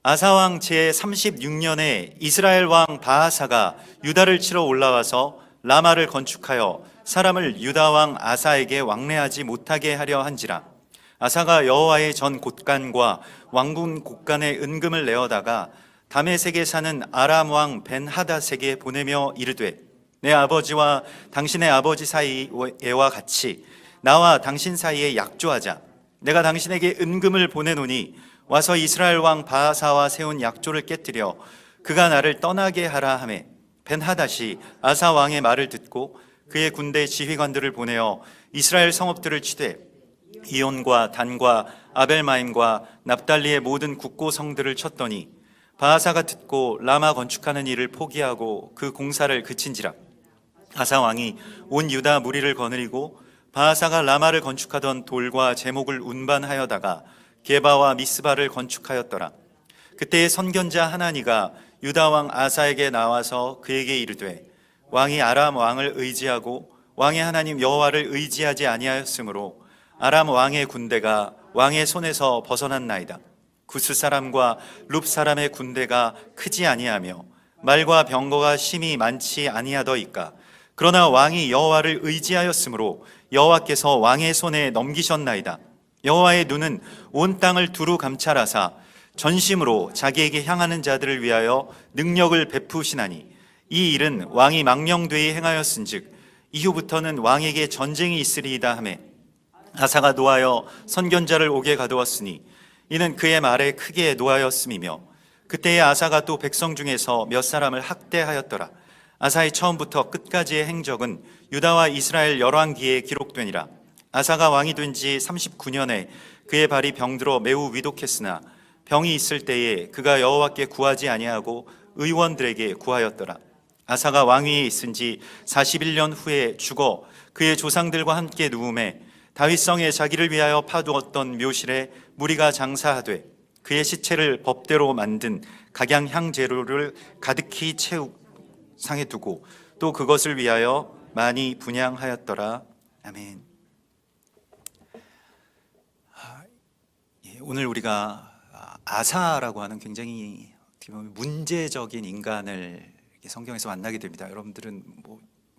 아사왕 제36년에 이스라엘 왕 바하사가 유다를 치러 올라와서 라마를 건축하여 사람을 유다 왕 아사에게 왕래하지 못하게 하려 한지라. 아사가 여호와의 전 곳간과 왕궁 곳간에 은금을 내어다가 다메섹에 사는 아람 왕 벤하닷에게 보내며 이르되, 내 아버지와 당신의 아버지 사이와 같이 나와 당신 사이에 약조하자. 내가 당신에게 은금을 보내노니 와서 이스라엘 왕 바하사와 세운 약조를 깨뜨려 그가 나를 떠나게 하라 하매, 벤하닷이 아사 왕의 말을 듣고 그의 군대 지휘관들을 보내어 이스라엘 성읍들을 치되 이온과 단과 아벨마임과 납달리의 모든 국고 성들을 쳤더니 바하사가 듣고 라마 건축하는 일을 포기하고 그 공사를 그친지라. 아사 왕이 온 유다 무리를 거느리고 바하사가 라마를 건축하던 돌과 제목을 운반하여다가 게바와 미스바를 건축하였더라. 그때의 선견자 하나니가 유다 왕 아사에게 나와서 그에게 이르되, 왕이 아람 왕을 의지하고 왕의 하나님 여호와를 의지하지 아니하였으므로 아람 왕의 군대가 왕의 손에서 벗어났나이다. 구스 사람과 룹 사람의 군대가 크지 아니하며 말과 병거가 심히 많지 아니하더이까. 그러나 왕이 여호와를 의지하였으므로 여호와께서 왕의 손에 넘기셨나이다. 여호와의 눈은 온 땅을 두루 감찰하사 전심으로 자기에게 향하는 자들을 위하여 능력을 베푸시나니 이 일은 왕이 망령되이 행하였은즉 이후부터는 왕에게 전쟁이 있으리이다 하매, 아사가 노하여 선견자를 옥에 가두었으니 이는 그의 말에 크게 노하였음이며, 그때의 아사가 또 백성 중에서 몇 사람을 학대하였더라. 아사의 처음부터 끝까지의 행적은 유다와 이스라엘 열왕기에 기록되니라. 아사가 왕이 된 지 39년에 그의 발이 병들어 매우 위독했으나 병이 있을 때에 그가 여호와께 구하지 아니하고 의원들에게 구하였더라. 아사가 왕위에 있은 지 41년 후에 죽어 그의 조상들과 함께 누움에 다윗성에 자기를 위하여 파두었던 묘실에 무리가 장사하되 그의 시체를 법대로 만든 각양향 재료를 가득히 상에 두고 또 그것을 위하여 많이 분향하였더라. 아멘. 오늘 우리가 아사라고 하는 굉장히 문제적인 인간을 성경에서 만나게 됩니다. 여러분들은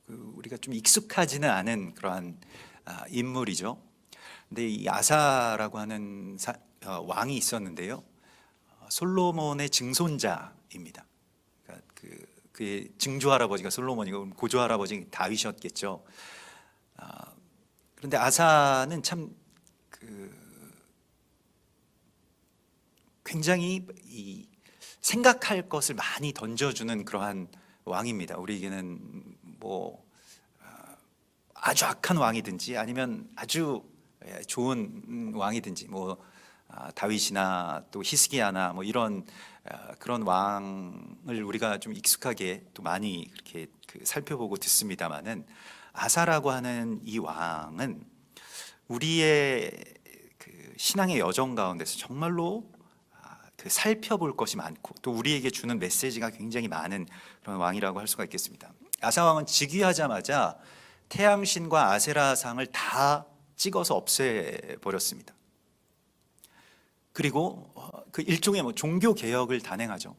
우리가 좀 익숙하지는 않은 그러한 인물이죠. 근데 이 아사라고 하는 왕이 있었는데요, 솔로몬의 증손자입니다. 그러니까 그의 증조 할아버지가 솔로몬이고 고조 할아버지 다윗이었겠죠. 그런데 아사는 참 굉장히 생각할 것을 많이 던져주는 그러한 왕입니다. 우리에게는 아주 악한 왕이든지 아니면 아주 좋은 왕이든지 다윗이나 또 히스기야나 이런 그런 왕을 우리가 좀 익숙하게 또 많이 그렇게 살펴보고 듣습니다만은, 아사라고 하는 이 왕은 우리의 신앙의 여정 가운데서 정말로 살펴볼 것이 많고 또 우리에게 주는 메시지가 굉장히 많은 그런 왕이라고 할 수가 있겠습니다. 아사 왕은 즉위하자마자 태양신과 아세라상을 다 찍어서 없애버렸습니다. 그리고 그 일종의 종교 개혁을 단행하죠.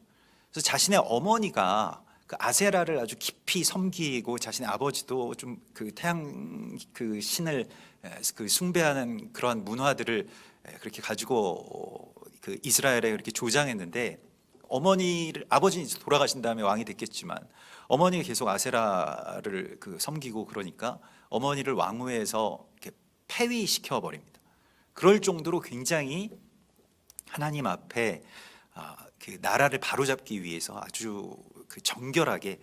그래서 자신의 어머니가 그 아세라를 아주 깊이 섬기고 자신의 아버지도 좀 그 태양 신을 숭배하는 그러한 문화들을 그렇게 가지고 이스라엘에 그렇게 조장했는데, 아버지 돌아가신 다음에 왕이 됐겠지만 어머니가 계속 아세라를 섬기고 그러니까 어머니를 왕위에서 이렇게 폐위시켜 버립니다. 그럴 정도로 굉장히 하나님 앞에 나라를 바로잡기 위해서 아주 정결하게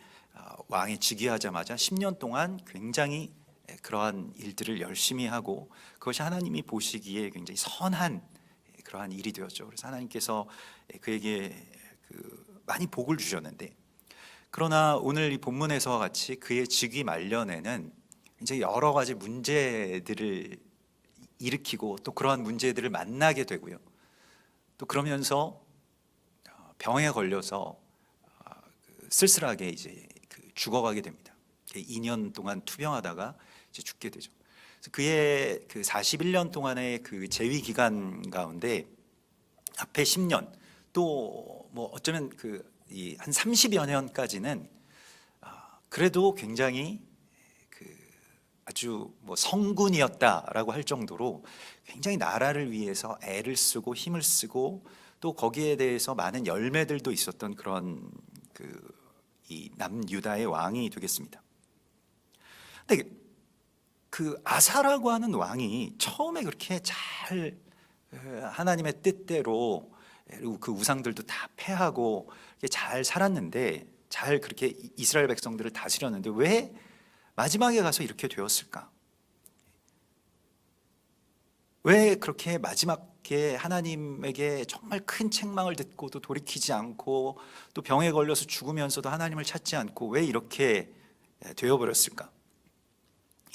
왕에 즉위하자마자 10년 동안 굉장히 그러한 일들을 열심히 하고, 그것이 하나님이 보시기에 굉장히 선한 그러한 일이 되었죠. 그래서 하나님께서 그에게 많이 복을 주셨는데, 그러나 오늘 이 본문에서와 같이 그의 즉위 말년에는 이제 여러 가지 문제들을 일으키고 또 그러한 문제들을 만나게 되고요. 또 그러면서 병에 걸려서 쓸쓸하게 이제 죽어가게 됩니다. 2년 동안 투병하다가 이제 죽게 되죠. 그래서 그의 41년 동안의 재위 기간 가운데 앞에 10년 또 뭐 어쩌면 한 30여 년까지는 그래도 굉장히 아주 뭐 성군이었다라고 할 정도로 굉장히 나라를 위해서 애를 쓰고 힘을 쓰고 또 거기에 대해서 많은 열매들도 있었던 그런 이 남유다의 왕이 되겠습니다. 근데 아사라고 하는 왕이 처음에 그렇게 잘 하나님의 뜻대로 그리고 그 우상들도 다 패하고 잘 살았는데, 잘 그렇게 이스라엘 백성들을 다스렸는데 왜 마지막에 가서 이렇게 되었을까? 왜 그렇게 마지막에 하나님에게 정말 큰 책망을 듣고도 돌이키지 않고 또 병에 걸려서 죽으면서도 하나님을 찾지 않고 왜 이렇게 되어버렸을까?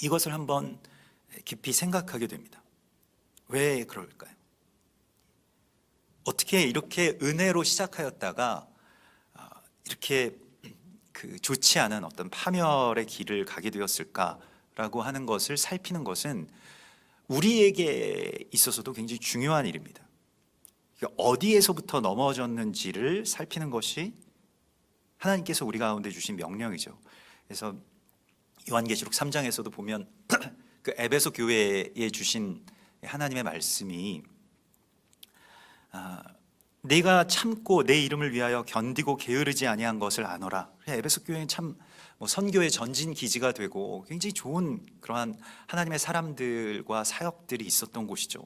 이것을 한번 깊이 생각하게 됩니다. 왜 그럴까요? 어떻게 이렇게 은혜로 시작하였다가 이렇게 좋지 않은 어떤 파멸의 길을 가게 되었을까라고 하는 것을 살피는 것은 우리에게 있어서도 굉장히 중요한 일입니다. 어디에서부터 넘어졌는지를 살피는 것이 하나님께서 우리 가운데 주신 명령이죠. 그래서 요한계시록 3장에서도 보면 에베소 교회에 주신 하나님의 말씀이 내가 참고 내 이름을 위하여 견디고 게으르지 아니한 것을 아노라. 에베소 교회는 참 선교의 전진 기지가 되고 굉장히 좋은 그러한 하나님의 사람들과 사역들이 있었던 곳이죠.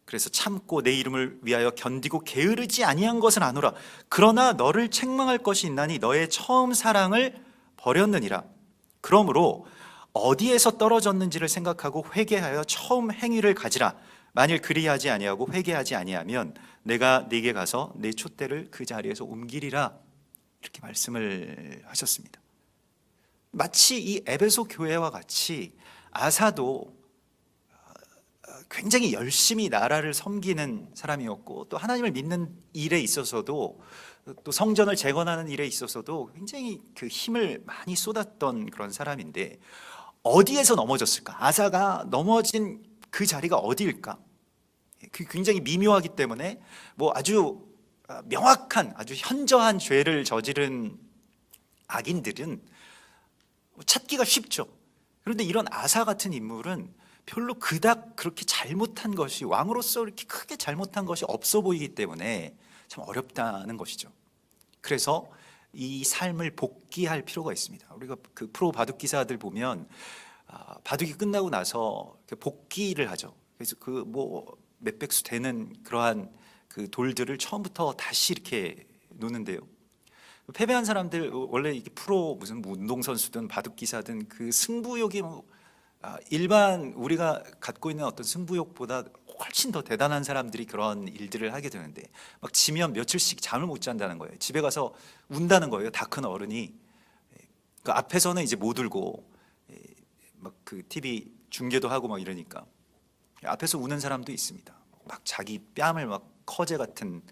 그래서 참고 내 이름을 위하여 견디고 게으르지 아니한 것을 아노라. 그러나 너를 책망할 것이 있나니 너의 처음 사랑을 버렸느니라. 그러므로 어디에서 떨어졌는지를 생각하고 회개하여 처음 행위를 가지라. 만일 그리하지 아니하고 회개하지 아니하면 내가 네게 가서 내 촛대를 그 자리에서 옮기리라. 이렇게 말씀을 하셨습니다. 마치 이 에베소 교회와 같이 아사도 굉장히 열심히 나라를 섬기는 사람이었고 또 하나님을 믿는 일에 있어서도 또 성전을 재건하는 일에 있어서도 굉장히 힘을 많이 쏟았던 그런 사람인데 어디에서 넘어졌을까? 아사가 넘어진 그 자리가 어디일까? 굉장히 미묘하기 때문에 아주 명확한 아주 현저한 죄를 저지른 악인들은 찾기가 쉽죠. 그런데 이런 아사 같은 인물은 별로 그닥 그렇게 잘못한 것이, 왕으로서 이렇게 크게 잘못한 것이 없어 보이기 때문에 참 어렵다는 것이죠. 그래서 이 삶을 복귀할 필요가 있습니다. 우리가 프로 바둑 기사들 보면 바둑이 끝나고 나서 복귀를 하죠. 그래서 몇백 수 되는 그러한 돌들을 처음부터 다시 이렇게 놓는데요. 패배한 사람들 원래 이게 프로 무슨 운동선수든 바둑기사든 승부욕이 일반 우리가 갖고 있는 어떤 승부욕보다 훨씬 더 대단한 사람들이 그런 일들을 하게 되는데 막 지면 며칠씩 잠을 못 잔다는 거예요. 집에 가서 운다는 거예요. 다 큰 어른이. 앞에서는 이제 못 울고 막 TV 중계도 하고 막 이러니까 앞에서 우는 사람도 있습니다. 막 자기 뺨을 막 커제 같은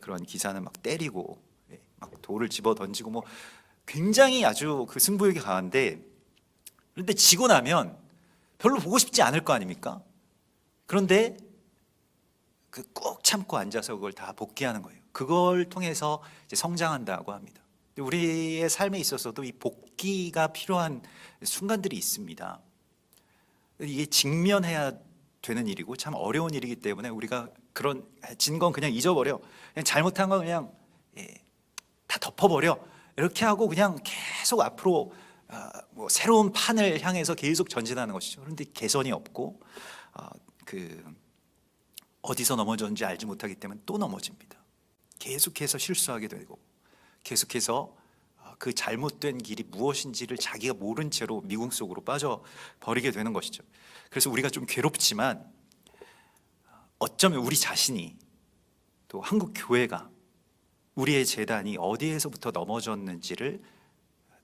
그런 기사는 막 때리고 막 돌을 집어 던지고 굉장히 아주 승부욕이 강한데, 그런데 지고 나면 별로 보고 싶지 않을 거 아닙니까? 그런데 꾹 참고 앉아서 그걸 다 복귀하는 거예요. 그걸 통해서 이제 성장한다고 합니다. 우리의 삶에 있어서도 이 복귀가 필요한 순간들이 있습니다. 이게 직면해야 되는 일이고 참 어려운 일이기 때문에 우리가 그런 진 건 그냥 잊어버려, 그냥 잘못한 건 그냥 다 덮어버려, 이렇게 하고 그냥 계속 앞으로 새로운 판을 향해서 계속 전진하는 것이죠. 그런데 개선이 없고 어디서 넘어졌는지 알지 못하기 때문에 또 넘어집니다. 계속해서 실수하게 되고 계속해서 그 잘못된 길이 무엇인지를 자기가 모른 채로 미궁 속으로 빠져버리게 되는 것이죠. 그래서 우리가 좀 괴롭지만 어쩌면 우리 자신이 또 한국 교회가 우리의 재단이 어디에서부터 넘어졌는지를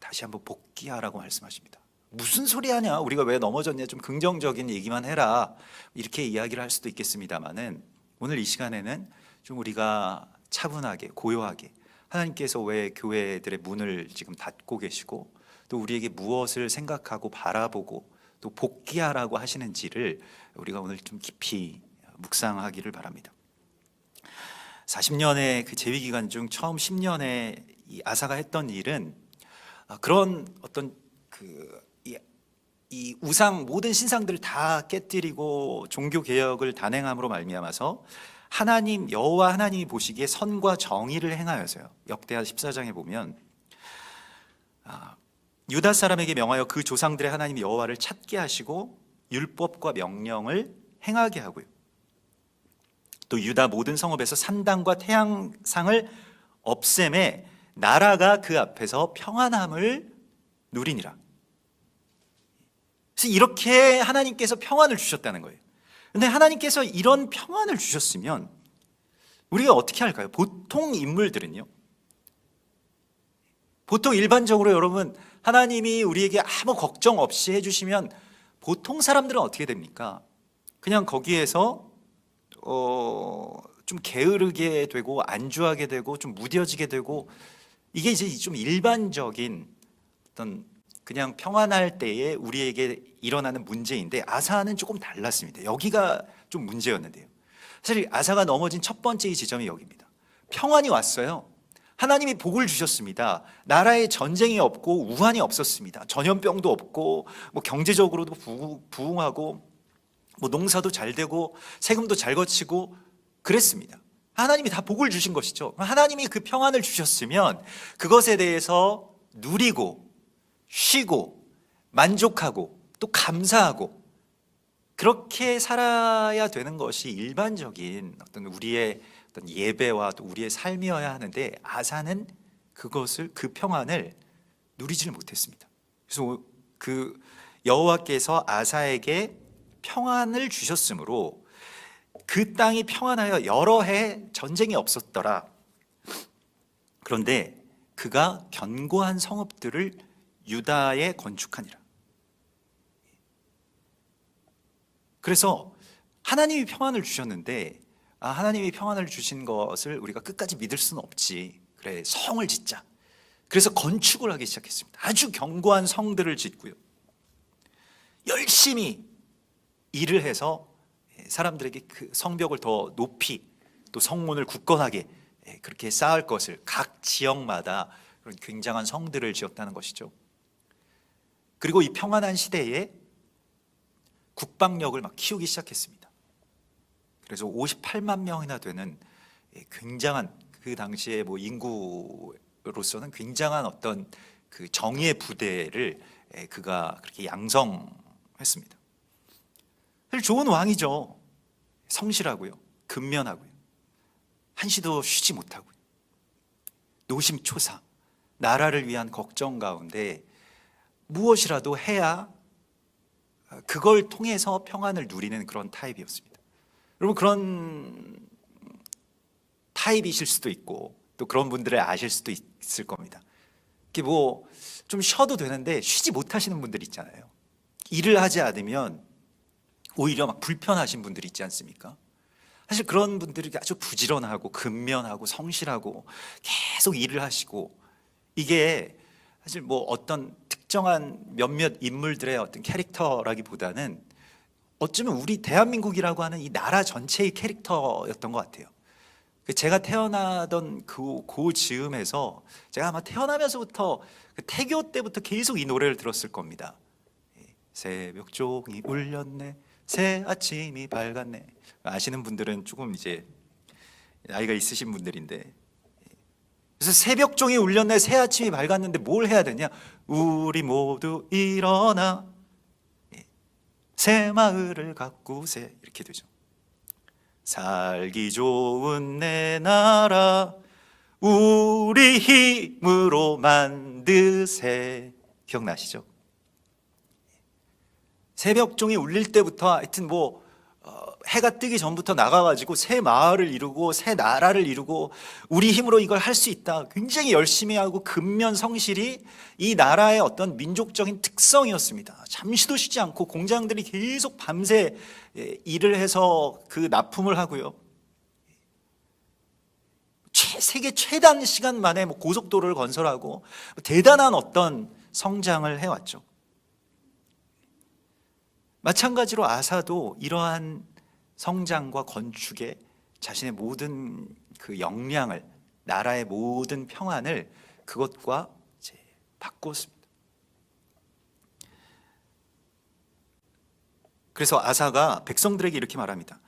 다시 한번 복귀하라고 말씀하십니다. 무슨 소리 하냐, 우리가 왜 넘어졌냐, 좀 긍정적인 얘기만 해라, 이렇게 이야기를 할 수도 있겠습니다만은 오늘 이 시간에는 좀 우리가 차분하게 고요하게 하나님께서 왜 교회들의 문을 지금 닫고 계시고 또 우리에게 무엇을 생각하고 바라보고 또 복귀하라고 하시는지를 우리가 오늘 좀 깊이 묵상하기를 바랍니다. 40년의 그 재위 기간 중 처음 10년에 이 아사가 했던 일은 그런 어떤 이 우상 모든 신상들을 다 깨뜨리고 종교 개혁을 단행함으로 말미암아서 하나님 여호와 하나님이 보시기에 선과 정의를 행하여서요. 역대하 14장에 보면 유다 사람에게 명하여 그 조상들의 하나님 여호와를 찾게 하시고 율법과 명령을 행하게 하고요. 또 유다 모든 성읍에서 산당과 태양상을 없앰에 나라가 그 앞에서 평안함을 누리니라. 그래서 이렇게 하나님께서 평안을 주셨다는 거예요. 근데 하나님께서 이런 평안을 주셨으면 우리가 어떻게 할까요? 보통 인물들은요, 보통 일반적으로 여러분 하나님이 우리에게 아무 걱정 없이 해주시면 보통 사람들은 어떻게 됩니까? 그냥 거기에서 좀 게으르게 되고 안주하게 되고 좀 무뎌지게 되고, 이게 이제 좀 일반적인 어떤 그냥 평안할 때에 우리에게 일어나는 문제인데, 아사는 조금 달랐습니다. 여기가 좀 문제였는데요. 사실 아사가 넘어진 첫 번째 지점이 여기입니다. 평안이 왔어요. 하나님이 복을 주셨습니다. 나라에 전쟁이 없고 우환이 없었습니다. 전염병도 없고 뭐 경제적으로도 부흥하고 뭐 농사도 잘 되고 세금도 잘 거치고 그랬습니다. 하나님이 다 복을 주신 것이죠. 하나님이 그 평안을 주셨으면 그것에 대해서 누리고 쉬고 만족하고 또 감사하고 그렇게 살아야 되는 것이 일반적인 어떤 우리의 어떤 예배와 또 우리의 삶이어야 하는데, 아사는 그것을, 그 평안을 누리지를 못했습니다. 그래서 그 여호와께서 아사에게 평안을 주셨으므로 그 땅이 평안하여 여러 해 전쟁이 없었더라. 그런데 그가 견고한 성읍들을 유다에 건축하니라. 그래서 하나님이 평안을 주셨는데, 하나님이 평안을 주신 것을 우리가 끝까지 믿을 수는 없지. 그래, 성을 짓자. 그래서 건축을 하기 시작했습니다. 아주 견고한 성들을 짓고요, 열심히 일을 해서 사람들에게 그 성벽을 더 높이, 또 성문을 굳건하게 그렇게 쌓을 것을 각 지역마다 그런 굉장한 성들을 지었다는 것이죠. 그리고 이 평안한 시대에 국방력을 막 키우기 시작했습니다. 그래서 58만 명이나 되는 굉장한, 그 당시에 뭐 인구로서는 굉장한 어떤 그 정예의 부대를 그가 그렇게 양성했습니다. 사실 좋은 왕이죠. 성실하고요, 근면하고요, 한시도 쉬지 못하고요, 노심초사, 나라를 위한 걱정 가운데 무엇이라도 해야 그걸 통해서 평안을 누리는 그런 타입이었습니다. 여러분, 그런 타입이실 수도 있고 또 그런 분들을 아실 수도 있을 겁니다. 이게 뭐 좀 쉬어도 되는데 쉬지 못하시는 분들 있잖아요. 일을 하지 않으면 오히려 막 불편하신 분들이 있지 않습니까? 사실 그런 분들이 아주 부지런하고 근면하고 성실하고 계속 일을 하시고, 이게 사실 뭐 어떤 특정한 몇몇 인물들의 어떤 캐릭터라기보다는 어쩌면 우리 대한민국이라고 하는 이 나라 전체의 캐릭터였던 것 같아요. 제가 태어나던 그 즈음에서, 제가 아마 태어나면서부터 그 태교 때부터 계속 이 노래를 들었을 겁니다. 새벽 종이 울렸네, 새 아침이 밝았네. 아시는 분들은 조금 이제 나이가 있으신 분들인데, 그래서 새벽 종이 울렸네, 새 아침이 밝았는데 뭘 해야 되냐? 우리 모두 일어나 새 마을을 가꾸세, 이렇게 되죠. 살기 좋은 내 나라 우리 힘으로 만드세. 기억나시죠? 새벽종이 울릴 때부터 하여튼 뭐 해가 뜨기 전부터 나가가지고 새 마을을 이루고 새 나라를 이루고 우리 힘으로 이걸 할 수 있다, 굉장히 열심히 하고 근면 성실이 이 나라의 어떤 민족적인 특성이었습니다. 잠시도 쉬지 않고 공장들이 계속 밤새 일을 해서 그 납품을 하고요, 세계 최단 시간 만에 뭐 고속도로를 건설하고 대단한 어떤 성장을 해왔죠. 마찬가지로 아사도 이러한 성장과 건축에 자신의 모든 그 역량을, 나라의 모든 평안을 그것과 이제 바꾸었습니다. 그래서 아사가 백성들에게 이렇게 말합니다.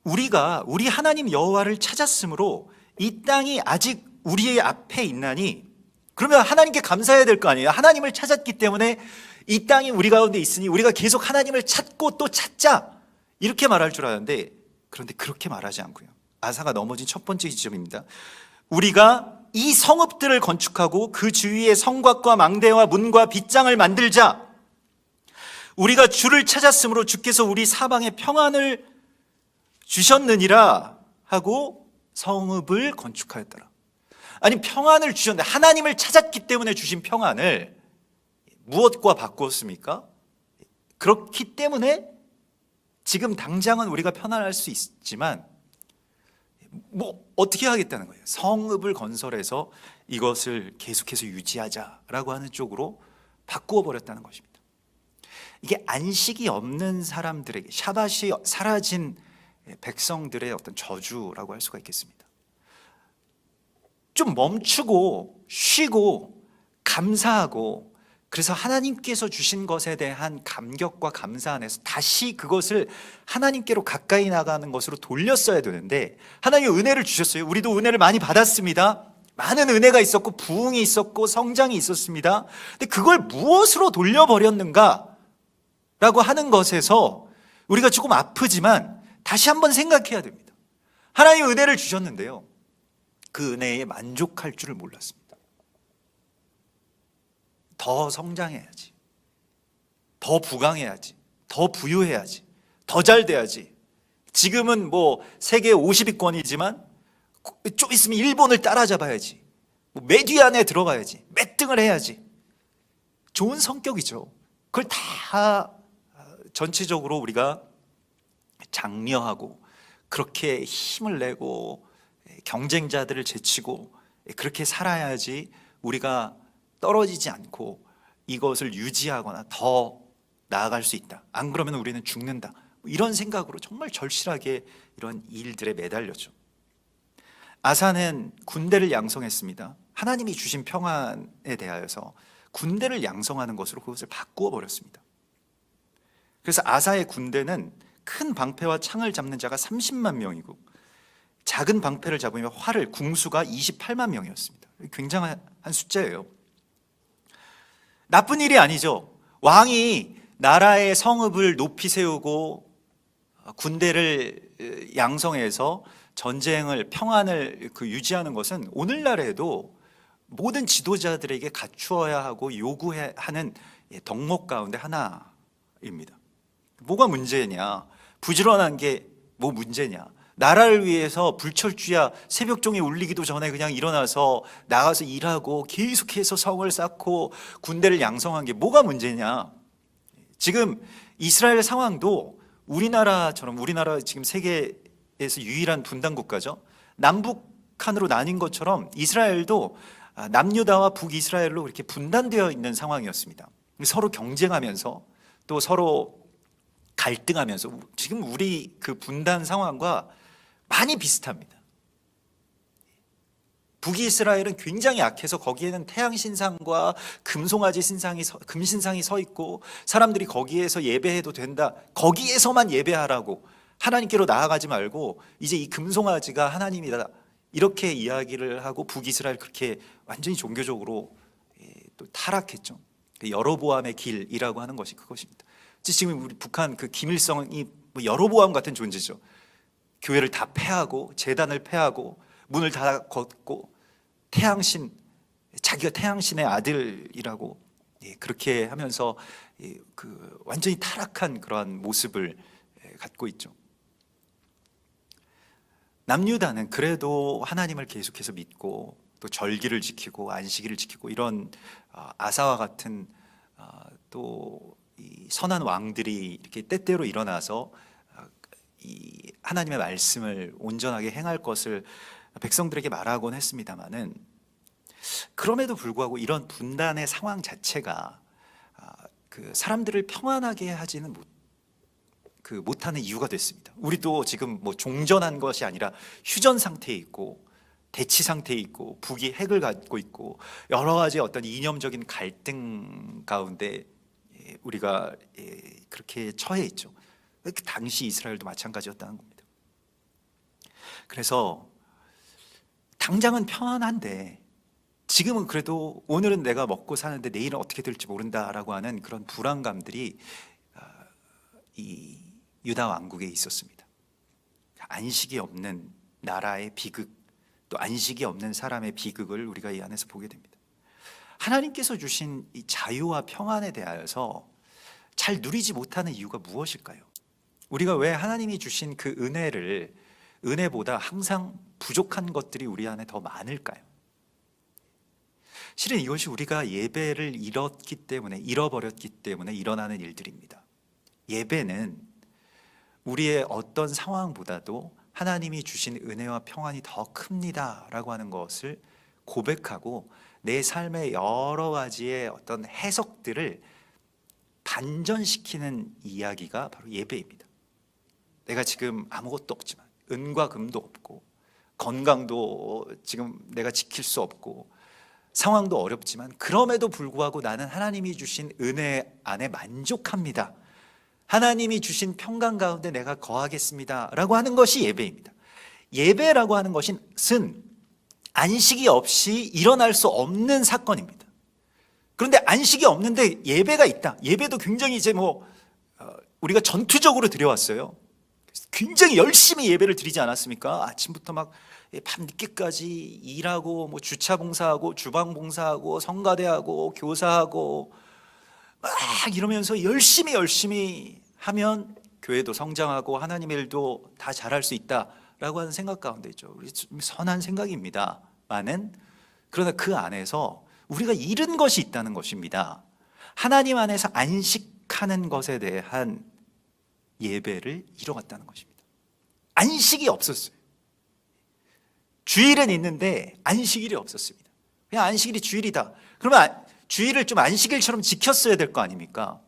우리가 우리 하나님 여호와를 찾았으므로 이 땅이 아직 우리의 앞에 있나니, 그러면 하나님께 감사해야 될 거 아니에요. 하나님을 찾았기 때문에 이 땅이 우리 가운데 있으니 우리가 계속 하나님을 찾고 또 찾자, 이렇게 말할 줄 알았는데, 그런데 그렇게 말하지 않고요. 아사가 넘어진 첫 번째 지점입니다. 우리가 이 성읍들을 건축하고 그 주위에 성곽과 망대와 문과 빗장을 만들자. 우리가 주를 찾았으므로 주께서 우리 사방에 평안을 주셨느니라 하고 성읍을 건축하였더라. 아니, 평안을 주셨는데, 하나님을 찾았기 때문에 주신 평안을 무엇과 바꾸었습니까? 그렇기 때문에 지금 당장은 우리가 편안할 수 있지만 뭐 어떻게 하겠다는 거예요. 성읍을 건설해서 이것을 계속해서 유지하자라고 하는 쪽으로 바꾸어 버렸다는 것입니다. 이게 안식이 없는 사람들에게, 샤밧이 사라진 백성들의 어떤 저주라고 할 수가 있겠습니다. 좀 멈추고 쉬고 감사하고, 그래서 하나님께서 주신 것에 대한 감격과 감사 안에서 다시 그것을 하나님께로 가까이 나가는 것으로 돌렸어야 되는데, 하나님의 은혜를 주셨어요. 우리도 은혜를 많이 받았습니다. 많은 은혜가 있었고 부흥이 있었고 성장이 있었습니다. 근데 그걸 무엇으로 돌려버렸는가 라고 하는 것에서 우리가 조금 아프지만 다시 한번 생각해야 됩니다. 하나님 은혜를 주셨는데요, 그 은혜에 만족할 줄을 몰랐습니다. 더 성장해야지, 더 부강해야지, 더 부유해야지, 더 잘 돼야지. 지금은 뭐 세계 50위권이지만 좀 있으면 일본을 따라잡아야지, 몇 위 안에 들어가야지, 몇 등을 해야지. 좋은 성격이죠. 그걸 다 전체적으로 우리가 장려하고 그렇게 힘을 내고 경쟁자들을 제치고 그렇게 살아야지 우리가 떨어지지 않고 이것을 유지하거나 더 나아갈 수 있다. 안 그러면 우리는 죽는다. 이런 생각으로 정말 절실하게 이런 일들에 매달렸죠. 아사는 군대를 양성했습니다. 하나님이 주신 평안에 대하여서 군대를 양성하는 것으로 그것을 바꾸어 버렸습니다. 그래서 아사의 군대는 큰 방패와 창을 잡는 자가 30만 명이고 작은 방패를 잡으며 활을, 궁수가 28만 명이었습니다. 굉장한 숫자예요. 나쁜 일이 아니죠. 왕이 나라의 성읍을 높이 세우고 군대를 양성해서 전쟁을, 평안을 유지하는 것은 오늘날에도 모든 지도자들에게 갖추어야 하고 요구해야 하는 덕목 가운데 하나입니다. 뭐가 문제냐? 부지런한 게 뭐 문제냐? 나라를 위해서 불철주야 새벽종이 울리기도 전에 그냥 일어나서 나가서 일하고 계속해서 성을 쌓고 군대를 양성한 게 뭐가 문제냐? 지금 이스라엘 상황도 우리나라처럼, 우리나라 지금 세계에서 유일한 분단 국가죠. 남북한으로 나뉜 것처럼 이스라엘도 남유다와 북이스라엘로 이렇게 분단되어 있는 상황이었습니다. 서로 경쟁하면서 또 서로 갈등하면서, 지금 우리 그 분단 상황과 많이 비슷합니다. 북이스라엘은 굉장히 약해서 거기에는 태양신상과 금신상이 서 있고 사람들이 거기에서 예배해도 된다, 거기에서만 예배하라고, 하나님께로 나아가지 말고 이제 이 금송아지가 하나님이다, 이렇게 이야기를 하고 북이스라엘 그렇게 완전히 종교적으로 또 타락했죠. 여로보암의 길이라고 하는 것이 그것입니다. 지금 우리 북한 그 김일성이 뭐 여로보암 같은 존재죠. 교회를 다 폐하고 제단을 폐하고 문을 다 걷고 태양신, 자기가 태양신의 아들이라고 그렇게 하면서 그 완전히 타락한 그러한 모습을 갖고 있죠. 남유다는 그래도 하나님을 계속해서 믿고 또 절기를 지키고 안식일을 지키고 이런 아사와 같은 또 이 선한 왕들이 이렇게 때때로 일어나서 이 하나님의 말씀을 온전하게 행할 것을 백성들에게 말하곤 했습니다마는, 그럼에도 불구하고 이런 분단의 상황 자체가 그 사람들을 평안하게 하지는 못하는 이유가 됐습니다. 우리도 지금 뭐 종전한 것이 아니라 휴전 상태에 있고 대치 상태에 있고 북이 핵을 갖고 있고 여러 가지 어떤 이념적인 갈등 가운데 우리가 그렇게 처해 있죠. 그 당시 이스라엘도 마찬가지였다는 겁니다. 그래서 당장은 편안한데 지금은 그래도 오늘은 내가 먹고 사는데 내일은 어떻게 될지 모른다라고 하는 그런 불안감들이 이 유다 왕국에 있었습니다. 안식이 없는 나라의 비극, 또 안식이 없는 사람의 비극을 우리가 이 안에서 보게 됩니다. 하나님께서 주신 이 자유와 평안에 대하여서 잘 누리지 못하는 이유가 무엇일까요? 우리가 왜 하나님이 주신 그 은혜보다 항상 부족한 것들이 우리 안에 더 많을까요? 실은 이것이 우리가 예배를 잃어버렸기 때문에 일어나는 일들입니다. 예배는 우리의 어떤 상황보다도 하나님이 주신 은혜와 평안이 더 큽니다 라고 하는 것을 고백하고 내 삶의 여러 가지의 어떤 해석들을 반전시키는 이야기가 바로 예배입니다. 내가 지금 아무것도 없지만, 은과 금도 없고 건강도 지금 내가 지킬 수 없고 상황도 어렵지만, 그럼에도 불구하고 나는 하나님이 주신 은혜 안에 만족합니다, 하나님이 주신 평강 가운데 내가 거하겠습니다 라고 하는 것이 예배입니다. 예배라고 하는 것은 안식이 없이 일어날 수 없는 사건입니다. 그런데 안식이 없는데 예배가 있다. 예배도 굉장히 이제 우리가 전투적으로 드려왔어요. 굉장히 열심히 예배를 드리지 않았습니까? 아침부터 막 밤늦게까지 일하고 주차 봉사하고 주방 봉사하고 성가대하고 교사하고 막 이러면서 열심히 하면 교회도 성장하고 하나님의 일도 다 잘할 수 있다라고 하는 생각 가운데 있죠. 우리 선한 생각입니다만은, 그러나 그 안에서 우리가 잃은 것이 있다는 것입니다. 하나님 안에서 안식하는 것에 대한 예배를 잃어갔다는 것입니다. 안식이 없었어요. 주일은 있는데 안식일이 없었습니다. 그냥 안식일이 주일이다. 그러면 주일을 좀 안식일처럼 지켰어야 될 거 아닙니까?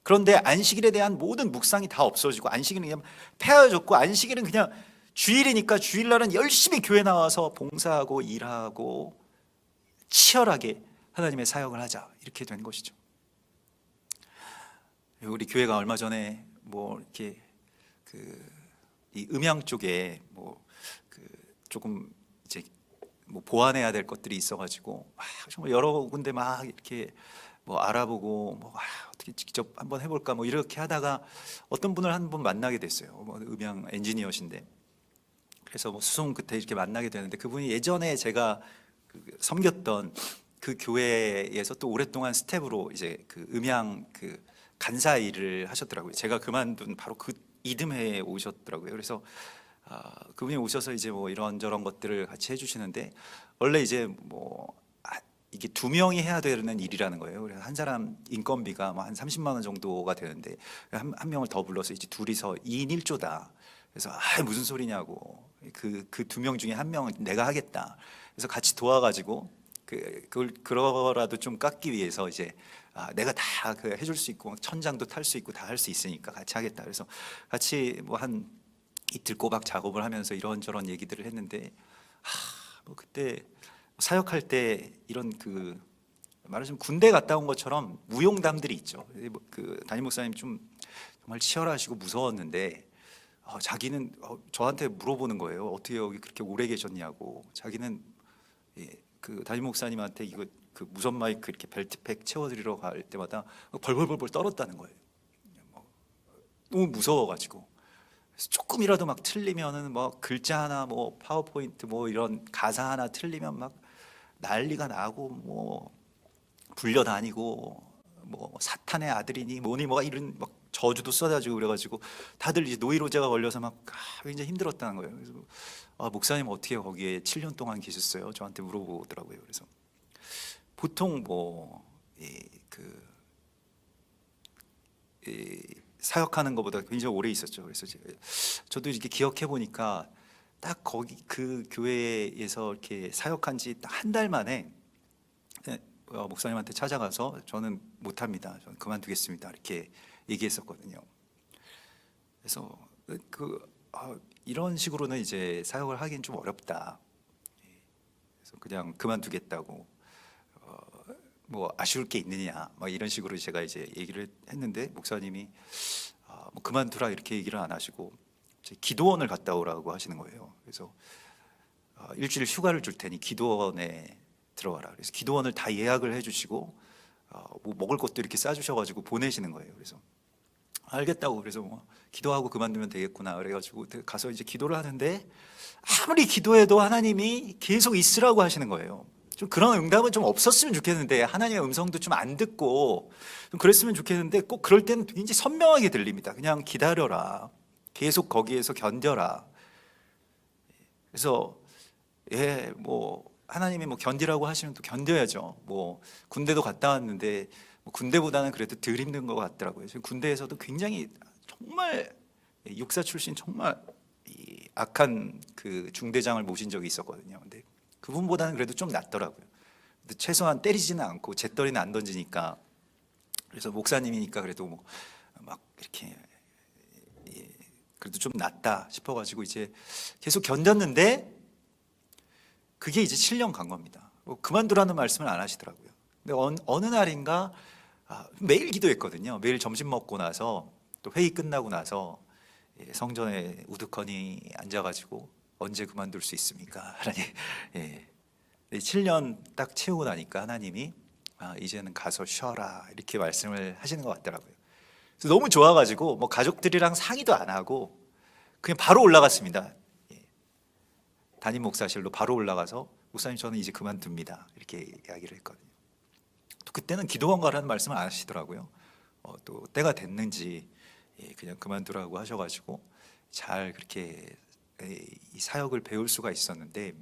그런데 안식일에 대한 모든 묵상이 다 없어지고 안식일은 그냥 폐하여졌고, 안식일은 그냥 주일이니까 주일날은 열심히 교회 나와서 봉사하고 일하고 치열하게 하나님의 사역을 하자, 이렇게 된 것이죠. 우리 교회가 얼마 전에 이렇게 이 음향 쪽에 조금 이제 보완해야 될 것들이 있어가지고 정말 여러 군데 막 이렇게 알아보고 어떻게 직접 한번 해볼까 이렇게 하다가 어떤 분을 한 분 만나게 됐어요. 음향 엔지니어신데, 그래서 수송 끝에 이렇게 만나게 되는데, 그분이 예전에 제가 섬겼던 그 교회에서 또 오랫동안 스텝으로 이제 음향 간사 일을 하셨더라고요. 제가 그만둔 바로 그 이듬해에 오셨더라고요. 그래서 그분이 오셔서 이제 이런저런 것들을 같이 해주시는데, 원래 이제 이게 두 명이 해야 되는 일이라는 거예요. 그래서 한 사람 인건비가 한 30만 원 정도가 되는데 한 명을 더 불러서 이제 둘이서 2인 1조다. 그래서 무슨 소리냐고, 그 두 명 중에 한 명은 내가 하겠다. 그래서 같이 도와가지고 그걸 그거라도 좀 깎기 위해서 이제 내가 다 해줄 수 있고 천장도 탈 수 있고 다 할 수 있으니까 같이 하겠다. 그래서 같이 한 이틀 꼬박 작업을 하면서 이런저런 얘기들을 했는데, 그때 사역할 때 이런 말하자면 군대 갔다 온 것처럼 무용담들이 있죠. 담임 목사님 좀 정말 치열하시고 무서웠는데, 자기는 저한테 물어보는 거예요. 어떻게 여기 그렇게 오래 계셨냐고. 자기는 담임 목사님한테 이거 무선 마이크 이렇게 벨트팩 채워드리러 갈 때마다 벌벌벌 떨었다는 거예요. 너무 무서워가지고. 조금이라도 막 틀리면은 글자 하나 파워포인트 이런 가사 하나 틀리면 막 난리가 나고 불려다니고 사탄의 아들이니 뭐니 이런 저주도 써가지고 그래가지고 다들 이제 노이로제가 걸려서 굉장히 힘들었다는 거예요. 그래서 목사님 어떻게 거기에 7년 동안 계셨어요? 저한테 물어보더라고요. 그래서 보통 사역하는 것보다 굉장히 오래 있었죠. 그래서 저도 이렇게 기억해 보니까 딱 거기 그 교회에서 이렇게 사역한 지 한 달 만에 목사님한테 찾아가서 저는 못합니다, 저는 그만두겠습니다, 이렇게 얘기했었거든요. 그래서 이런 식으로는 이제 사역을 하긴 좀 어렵다. 그냥 그만두겠다고, 뭐 아쉬울 게 있느냐, 막 이런 식으로 제가 이제 얘기를 했는데 목사님이 뭐 그만두라 이렇게 얘기를 안 하시고 기도원을 갔다 오라고 하시는 거예요. 그래서 일주일 휴가를 줄 테니 기도원에 들어가라. 그래서 기도원을 다 예약을 해주시고 뭐 먹을 것도 이렇게 싸주셔가지고 보내시는 거예요. 그래서 알겠다고, 그래서 뭐 기도하고 그만두면 되겠구나 그래가지고 가서 이제 기도를 하는데 아무리 기도해도 하나님이 계속 있으라고 하시는 거예요. 좀 그런 응답은 좀 없었으면 좋겠는데, 하나님의 음성도 좀 안 듣고 좀 그랬으면 좋겠는데, 꼭 그럴 때는 굉장히 선명하게 들립니다. 그냥 기다려라, 계속 거기에서 견뎌라. 그래서 뭐 하나님이 뭐 견디라고 하시면 또 견뎌야죠. 뭐 군대도 갔다 왔는데 뭐 군대보다는 그래도 덜 힘든 것 같더라고요. 지금 군대에서도 굉장히 정말 육사 출신 정말 이 악한 그 중대장을 모신 적이 있었거든요. 근데 그분보다는 그래도 좀 낫더라고요. 근데 최소한 때리지는 않고 재떨이는 안 던지니까, 그래서 목사님이니까 그래도 뭐 막 이렇게 그래도 좀 낫다 싶어가지고 이제 계속 견뎠는데, 그게 이제 7년 간 겁니다. 뭐 그만두라는 말씀을 안 하시더라고요. 근데 어느 날인가 매일 기도했거든요. 매일 점심 먹고 나서 또 회의 끝나고 나서 성전에 우두커니 앉아가지고 언제 그만둘 수 있습니까? 하나님. 7년 딱 채우고 나니까 하나님이 이제는 가서 쉬어라 이렇게 말씀을 하시는 것 같더라고요. 그래서 너무 좋아가지고 뭐 가족들이랑 상의도 안 하고 그냥 바로 올라갔습니다. 담임 목사실로 바로 올라가서 목사님 저는 이제 그만둡니다 이렇게 이야기를 했거든요. 또 그때는 기도원 가라는 말씀을 안 하시더라고요. 또 때가 됐는지 그냥 그만두라고 하셔가지고 잘 그렇게 이 사역을 배울 수가 있었는데,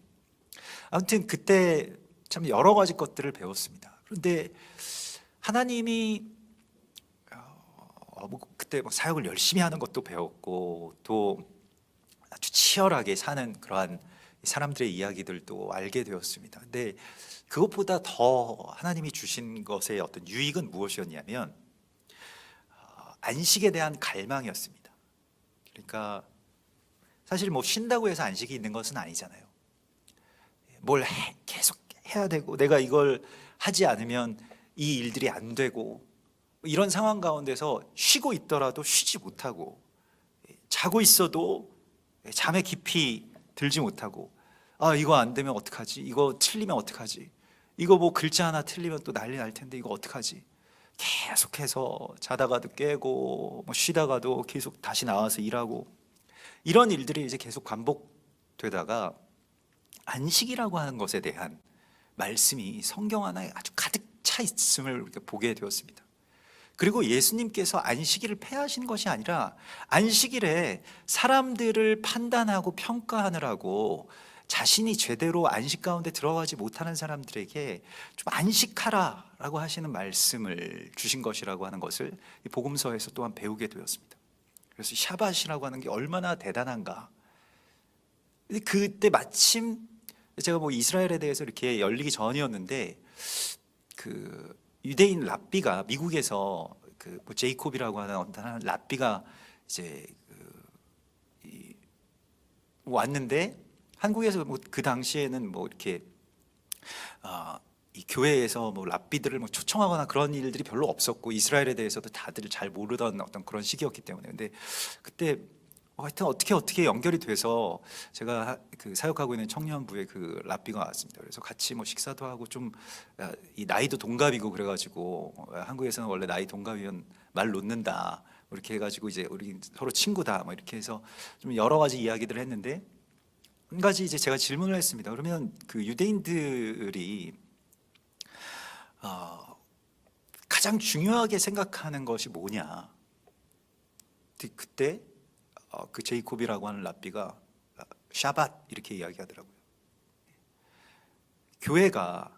아무튼 그때 참 여러 가지 것들을 배웠습니다. 그런데 하나님이 뭐 그때 막 사역을 열심히 하는 것도 배웠고, 또 아주 치열하게 사는 그러한 사람들의 이야기들도 알게 되었습니다. 근데 그것보다 더 하나님이 주신 것의 어떤 유익은 무엇이었냐면 안식에 대한 갈망이었습니다. 그러니까 사실 뭐 쉰다고 해서 안식이 있는 것은 아니잖아요. 뭘 계속 해야 되고, 내가 이걸 하지 않으면 이 일들이 안 되고, 이런 상황 가운데서 쉬고 있더라도 쉬지 못하고, 자고 있어도 잠에 깊이 들지 못하고, 이거 안 되면 어떡하지? 이거 틀리면 어떡하지? 이거 뭐 글자 하나 틀리면 또 난리 날 텐데 이거 어떡하지? 계속해서 자다가도 깨고 뭐 쉬다가도 계속 다시 나와서 일하고, 이런 일들이 이제 계속 반복되다가 안식이라고 하는 것에 대한 말씀이 성경 하나에 아주 가득 차 있음을 보게 되었습니다. 그리고 예수님께서 안식일을 폐하신 것이 아니라 안식일에 사람들을 판단하고 평가하느라고 자신이 제대로 안식 가운데 들어가지 못하는 사람들에게 좀 안식하라라고 하시는 말씀을 주신 것이라고 하는 것을 이 복음서에서 또한 배우게 되었습니다. 그래서 샤밧이라고 하는 게 얼마나 대단한가. 그때 마침 제가 뭐 이스라엘에 대해서 이렇게 열리기 전이었는데, 그 유대인 랍비가 미국에서 그 뭐 제이콥이라고 하는 어떤 랍비가 이제 왔는데, 한국에서 뭐 그 당시에는 뭐 이렇게 이 교회에서 뭐 랍비들을 뭐 초청하거나 그런 일들이 별로 없었고, 이스라엘에 대해서도 다들 잘 모르던 어떤 그런 시기였기 때문에, 근데 그때 하여튼 어떻게 연결이 돼서 제가 그 사역하고 있는 청년부에 그 랍비가 왔습니다. 그래서 같이 뭐 식사도 하고, 좀 이 나이도 동갑이고 그래가지고 한국에서는 원래 나이 동갑이면 말 놓는다 뭐 이렇게 해가지고 이제 우리 서로 친구다 뭐 이렇게 해서 좀 여러 가지 이야기들을 했는데, 한 가지 이제 제가 질문을 했습니다. 그러면 그 유대인들이 가장 중요하게 생각하는 것이 뭐냐? 그때 그 제이콥이라고 하는 랍비가 샤밧 이렇게 이야기하더라고요. 교회가,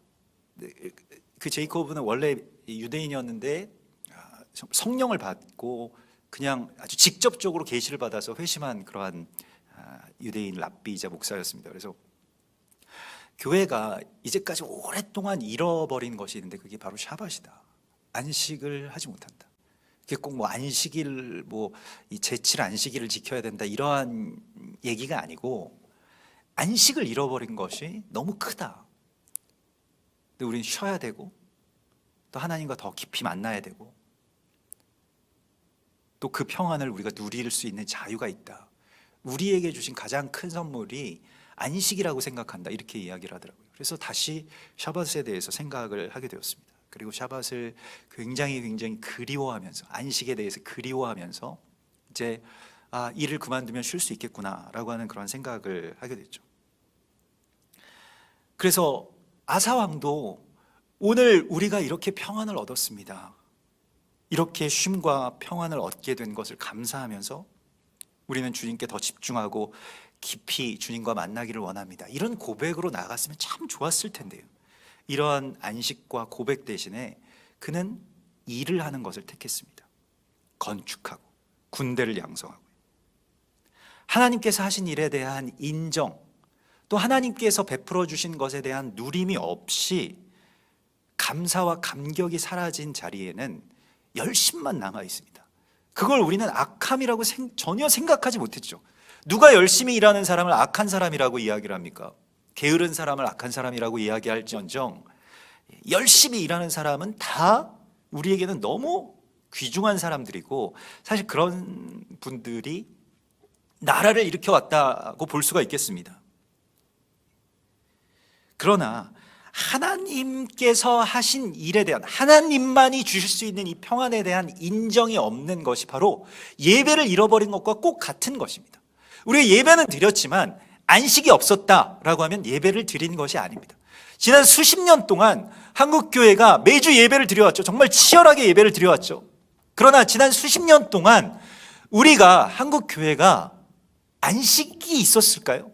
그 제이콥은 원래 유대인이었는데 성령을 받고 그냥 아주 직접적으로 계시를 받아서 회심한 그러한 유대인 랍비이자 목사였습니다. 그래서 교회가 이제까지 오랫동안 잃어버린 것이 있는데 그게 바로 샤밧이다. 안식을 하지 못한다. 그게 꼭 뭐 안식일 뭐 이 제칠 안식일을 지켜야 된다 이러한 얘기가 아니고, 안식을 잃어버린 것이 너무 크다. 근데 우리는 쉬어야 되고 또 하나님과 더 깊이 만나야 되고 또 그 평안을 우리가 누릴 수 있는 자유가 있다. 우리에게 주신 가장 큰 선물이 안식이라고 생각한다, 이렇게 이야기를 하더라고요. 그래서 다시 샤밧에 대해서 생각을 하게 되었습니다. 그리고 샤밧을 굉장히 그리워하면서, 안식에 대해서 그리워하면서 이제 일을 그만두면 쉴 수 있겠구나라고 하는 그런 생각을 하게 됐죠. 그래서 아사 왕도 오늘 우리가 이렇게 평안을 얻었습니다, 이렇게 쉼과 평안을 얻게 된 것을 감사하면서 우리는 주님께 더 집중하고 깊이 주님과 만나기를 원합니다, 이런 고백으로 나갔으면 참 좋았을 텐데요. 이러한 안식과 고백 대신에 그는 일을 하는 것을 택했습니다. 건축하고 군대를 양성하고 하나님께서 하신 일에 대한 인정, 또 하나님께서 베풀어 주신 것에 대한 누림이 없이 감사와 감격이 사라진 자리에는 열심만 남아 있습니다. 그걸 우리는 악함이라고 전혀 생각하지 못했죠. 누가 열심히 일하는 사람을 악한 사람이라고 이야기를 합니까? 게으른 사람을 악한 사람이라고 이야기할지언정 열심히 일하는 사람은 다 우리에게는 너무 귀중한 사람들이고, 사실 그런 분들이 나라를 일으켜 왔다고 볼 수가 있겠습니다. 그러나 하나님께서 하신 일에 대한, 하나님만이 주실 수 있는 이 평안에 대한 인정이 없는 것이 바로 예배를 잃어버린 것과 꼭 같은 것입니다. 우리가 예배는 드렸지만 안식이 없었다라고 하면 예배를 드린 것이 아닙니다. 지난 수십 년 동안 한국교회가 매주 예배를 드려왔죠. 정말 치열하게 예배를 드려왔죠. 그러나 지난 수십 년 동안 우리가, 한국교회가 안식이 있었을까요?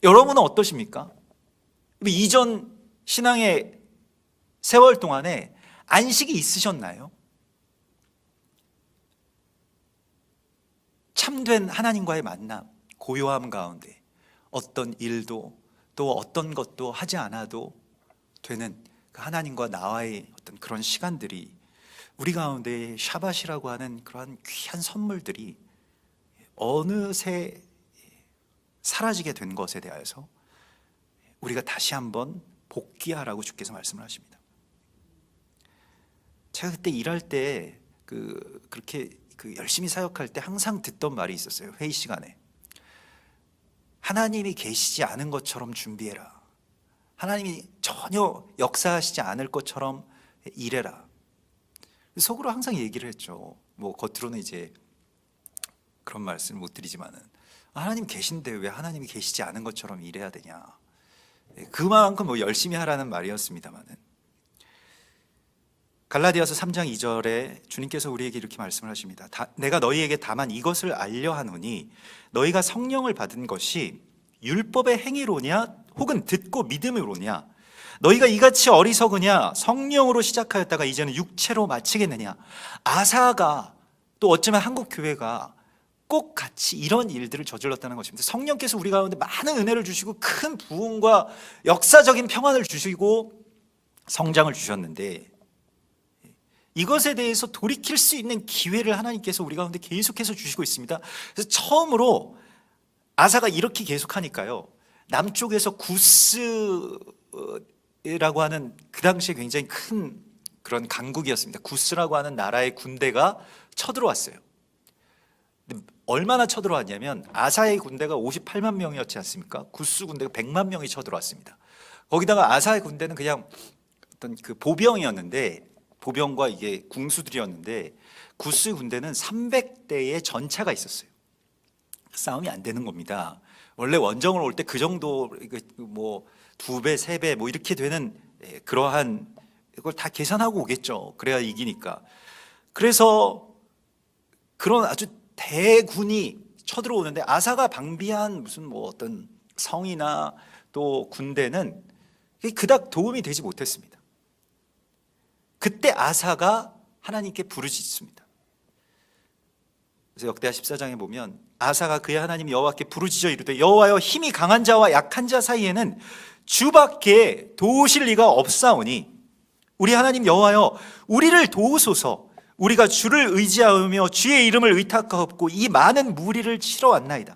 여러분은 어떠십니까? 이전 신앙의 세월 동안에 안식이 있으셨나요? 참된 하나님과의 만남, 고요함 가운데 어떤 일도 또 어떤 것도 하지 않아도 되는 그 하나님과 나와의 어떤 그런 시간들이, 우리 가운데 샤밧이라고 하는 그러한 귀한 선물들이 어느새 사라지게 된 것에 대해서 우리가 다시 한번 복귀하라고 주께서 말씀을 하십니다. 제가 그때 일할 때 그렇게 열심히 사역할 때 항상 듣던 말이 있었어요. 회의 시간에 하나님이 계시지 않은 것처럼 준비해라, 하나님이 전혀 역사하시지 않을 것처럼 일해라. 속으로 항상 얘기를 했죠. 뭐 겉으로는 이제 그런 말씀을 못 드리지만은, 하나님 계신데 왜 하나님이 계시지 않은 것처럼 일해야 되냐, 그만큼 뭐 열심히 하라는 말이었습니다만은, 갈라디아서 3장 2절에 주님께서 우리에게 이렇게 말씀을 하십니다. 내가 너희에게 다만 이것을 알려 하노니 너희가 성령을 받은 것이 율법의 행위로냐 혹은 듣고 믿음으로냐, 너희가 이같이 어리석으냐, 성령으로 시작하였다가 이제는 육체로 마치겠느냐. 아사가, 또 어쩌면 한국 교회가 꼭 같이 이런 일들을 저질렀다는 것입니다. 성령께서 우리 가운데 많은 은혜를 주시고 큰 부흥과 역사적인 평안을 주시고 성장을 주셨는데, 이것에 대해서 돌이킬 수 있는 기회를 하나님께서 우리 가운데 계속해서 주시고 있습니다. 그래서 처음으로 아사가 이렇게 계속하니까요, 남쪽에서 구스라고 하는, 그 당시에 굉장히 큰 그런 강국이었습니다. 구스라고 하는 나라의 군대가 쳐들어왔어요. 얼마나 쳐들어왔냐면, 아사의 군대가 58만 명이었지 않습니까? 구스 군대가 100만 명이 쳐들어왔습니다. 거기다가 아사의 군대는 그냥 어떤 그 보병이었는데, 보병과 이게 궁수들이었는데, 구스 군대는 300대의 전차가 있었어요. 싸움이 안 되는 겁니다. 원래 원정을 올 때 그 정도, 뭐 2배, 3배 뭐 이렇게 되는 그러한, 이걸 다 계산하고 오겠죠. 그래야 이기니까. 그래서 그런 아주 대군이 쳐들어오는데, 아사가 방비한 무슨 뭐 어떤 성이나 또 군대는 그닥 도움이 되지 못했습니다. 그때 아사가 하나님께 부르짖습니다. 그래서 역대하 14장에 보면 아사가 그의 하나님 여호와께 부르짖어 이르되, 여호와여, 힘이 강한 자와 약한 자 사이에는 주밖에 도우실 리가 없사오니 우리 하나님 여호와여, 우리를 도우소서. 우리가 주를 의지하며 주의 이름을 의탁하옵고 이 많은 무리를 치러 왔나이다.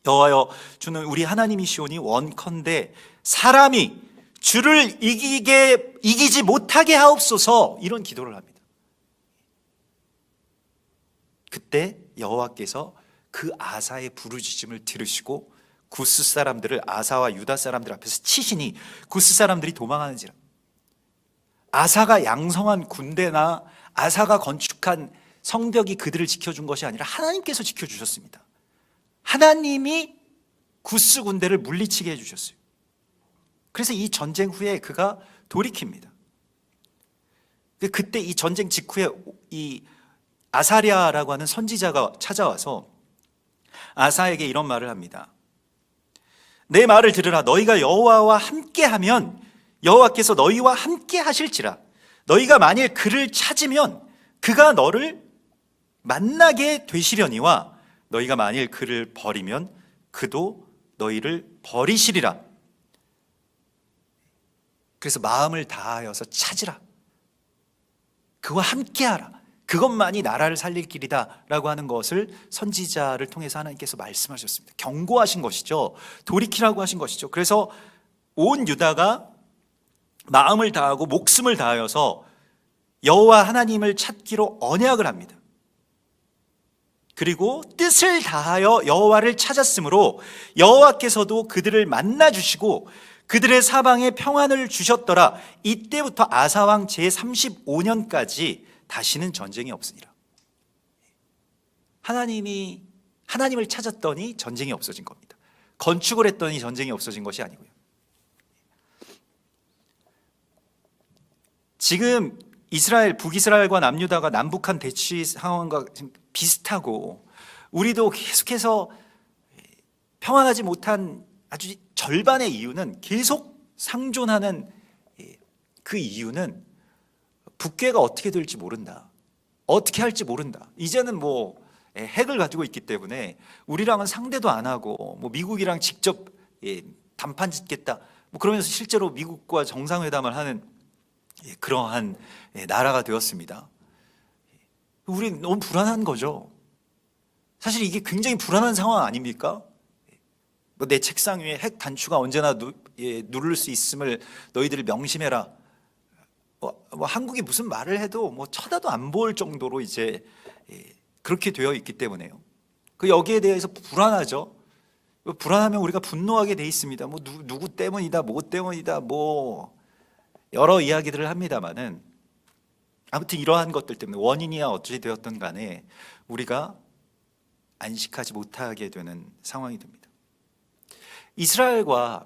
여호와여, 주는 우리 하나님이시오니 원컨대 사람이 주를 이기지 못하게 하옵소서, 이런 기도를 합니다. 그때 여호와께서 그 아사의 부르짖음을 들으시고 구스 사람들을 아사와 유다 사람들 앞에서 치시니 구스 사람들이 도망하는지라. 아사가 양성한 군대나 아사가 건축한 성벽이 그들을 지켜준 것이 아니라 하나님께서 지켜주셨습니다. 하나님이 구스 군대를 물리치게 해주셨어요. 그래서 이 전쟁 후에 그가 돌이킵니다. 그때 이 전쟁 직후에 이 아사랴라고 하는 선지자가 찾아와서 아사에게 이런 말을 합니다. 내 말을 들으라. 너희가 여호와와 함께하면 여호와께서 너희와 함께 하실지라. 너희가 만일 그를 찾으면 그가 너를 만나게 되시려니와 너희가 만일 그를 버리면 그도 너희를 버리시리라. 그래서 마음을 다하여서 찾으라. 그와 함께하라. 그것만이 나라를 살릴 길이다 라고 하는 것을 선지자를 통해서 하나님께서 말씀하셨습니다. 경고하신 것이죠. 돌이키라고 하신 것이죠. 그래서 온 유다가 마음을 다하고 목숨을 다하여서 여호와 하나님을 찾기로 언약을 합니다. 그리고 뜻을 다하여 여호와를 찾았으므로 여호와께서도 그들을 만나 주시고 그들의 사방에 평안을 주셨더라. 이때부터 아사왕 제35년까지 다시는 전쟁이 없으니라. 하나님을 찾았더니 전쟁이 없어진 겁니다. 건축을 했더니 전쟁이 없어진 것이 아니고요. 지금 이스라엘, 북이스라엘과 남유다가 남북한 대치 상황과 비슷하고 우리도 계속해서 평안하지 못한 아주 절반의 이유는, 계속 상존하는 그 이유는 북괴가 어떻게 될지 모른다. 어떻게 할지 모른다. 이제는 핵을 가지고 있기 때문에 우리랑은 상대도 안 하고 미국이랑 직접 단판 짓겠다. 그러면서 실제로 미국과 정상회담을 하는 그러한 나라가 되었습니다. 우리 너무 불안한 거죠. 사실 이게 굉장히 불안한 상황 아닙니까? 내 책상 위에 핵 단추가 언제나 누를 수 있음을 너희들 명심해라. 한국이 무슨 말을 해도 쳐다도 안 볼 정도로 이제 그렇게 되어 있기 때문에요. 여기에 대해서 불안하죠. 불안하면 우리가 분노하게 돼 있습니다. 누구 때문이다, 뭐 때문이다, 여러 이야기들을 합니다만은 아무튼 이러한 것들 때문에 원인이야 어찌 되었든 간에 우리가 안식하지 못하게 되는 상황이 됩니다.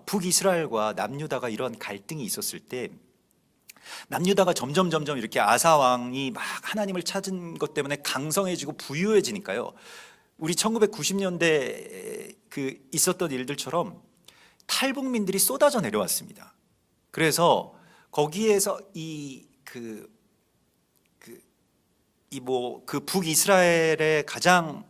북이스라엘과 남유다가 이런 갈등이 있었을 때 남유다가 점점 이렇게 아사 왕이 막 하나님을 찾은 것 때문에 강성해지고 부유해지니까요. 우리 1990년대 있었던 일들처럼 탈북민들이 쏟아져 내려왔습니다. 그래서 거기에서 북이스라엘의 가장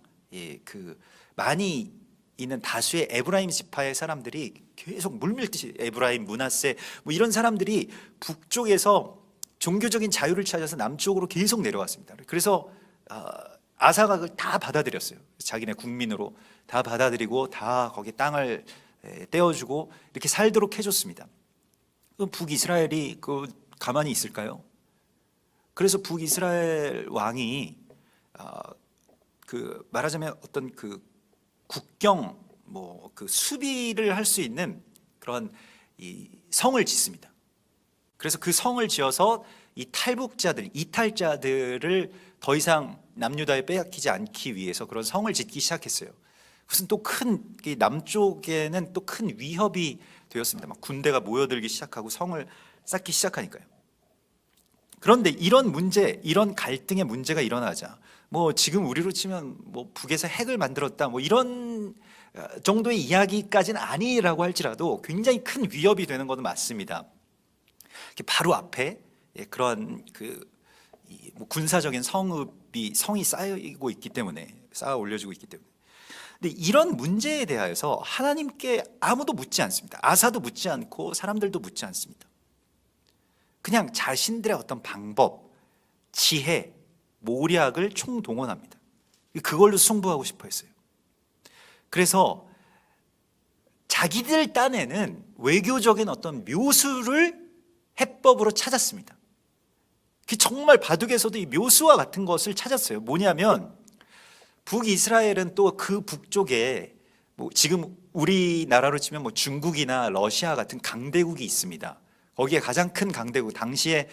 많이 있는 다수의 에브라임 지파의 사람들이 계속 물밀듯이 에브라임, 므낫세 이런 사람들이 북쪽에서 종교적인 자유를 찾아서 남쪽으로 계속 내려왔습니다. 그래서 아사가 그걸 다 받아들였어요. 자기네 국민으로 다 받아들이고 다 거기 땅을 떼어주고 이렇게 살도록 해줬습니다. 그럼 북이스라엘이 가만히 있을까요? 그래서 북이스라엘 왕이 말하자면 어떤 국경 수비를 할 수 있는 그런 이 성을 짓습니다. 그래서 그 성을 지어서 이 탈북자들, 이탈자들을 더 이상 남유다에 빼앗기지 않기 위해서 그런 성을 짓기 시작했어요. 그것은 또 남쪽에는 또 큰 위협이 되었습니다. 막 군대가 모여들기 시작하고 성을 쌓기 시작하니까요. 그런데 이런 갈등의 문제가 일어나자 지금 우리로 치면 북에서 핵을 만들었다 이런 정도의 이야기까지는 아니라고 할지라도 굉장히 큰 위협이 되는 것은 맞습니다. 바로 앞에 그런 군사적인 성이 쌓이고 있기 때문에, 쌓아 올려지고 있기 때문에. 근데 이런 문제에 대하여서 하나님께 아무도 묻지 않습니다. 아사도 묻지 않고 사람들도 묻지 않습니다. 그냥 자신들의 어떤 방법, 지혜, 모략을 총동원합니다. 그걸로 승부하고 싶어 했어요. 그래서 자기들 딴에는 외교적인 어떤 묘수를 해법으로 찾았습니다. 정말 바둑에서도 이 묘수와 같은 것을 찾았어요. 뭐냐면 북이스라엘은 또 그 북쪽에 지금 우리나라로 치면 중국이나 러시아 같은 강대국이 있습니다. 거기에 가장 큰 강대국, 당시에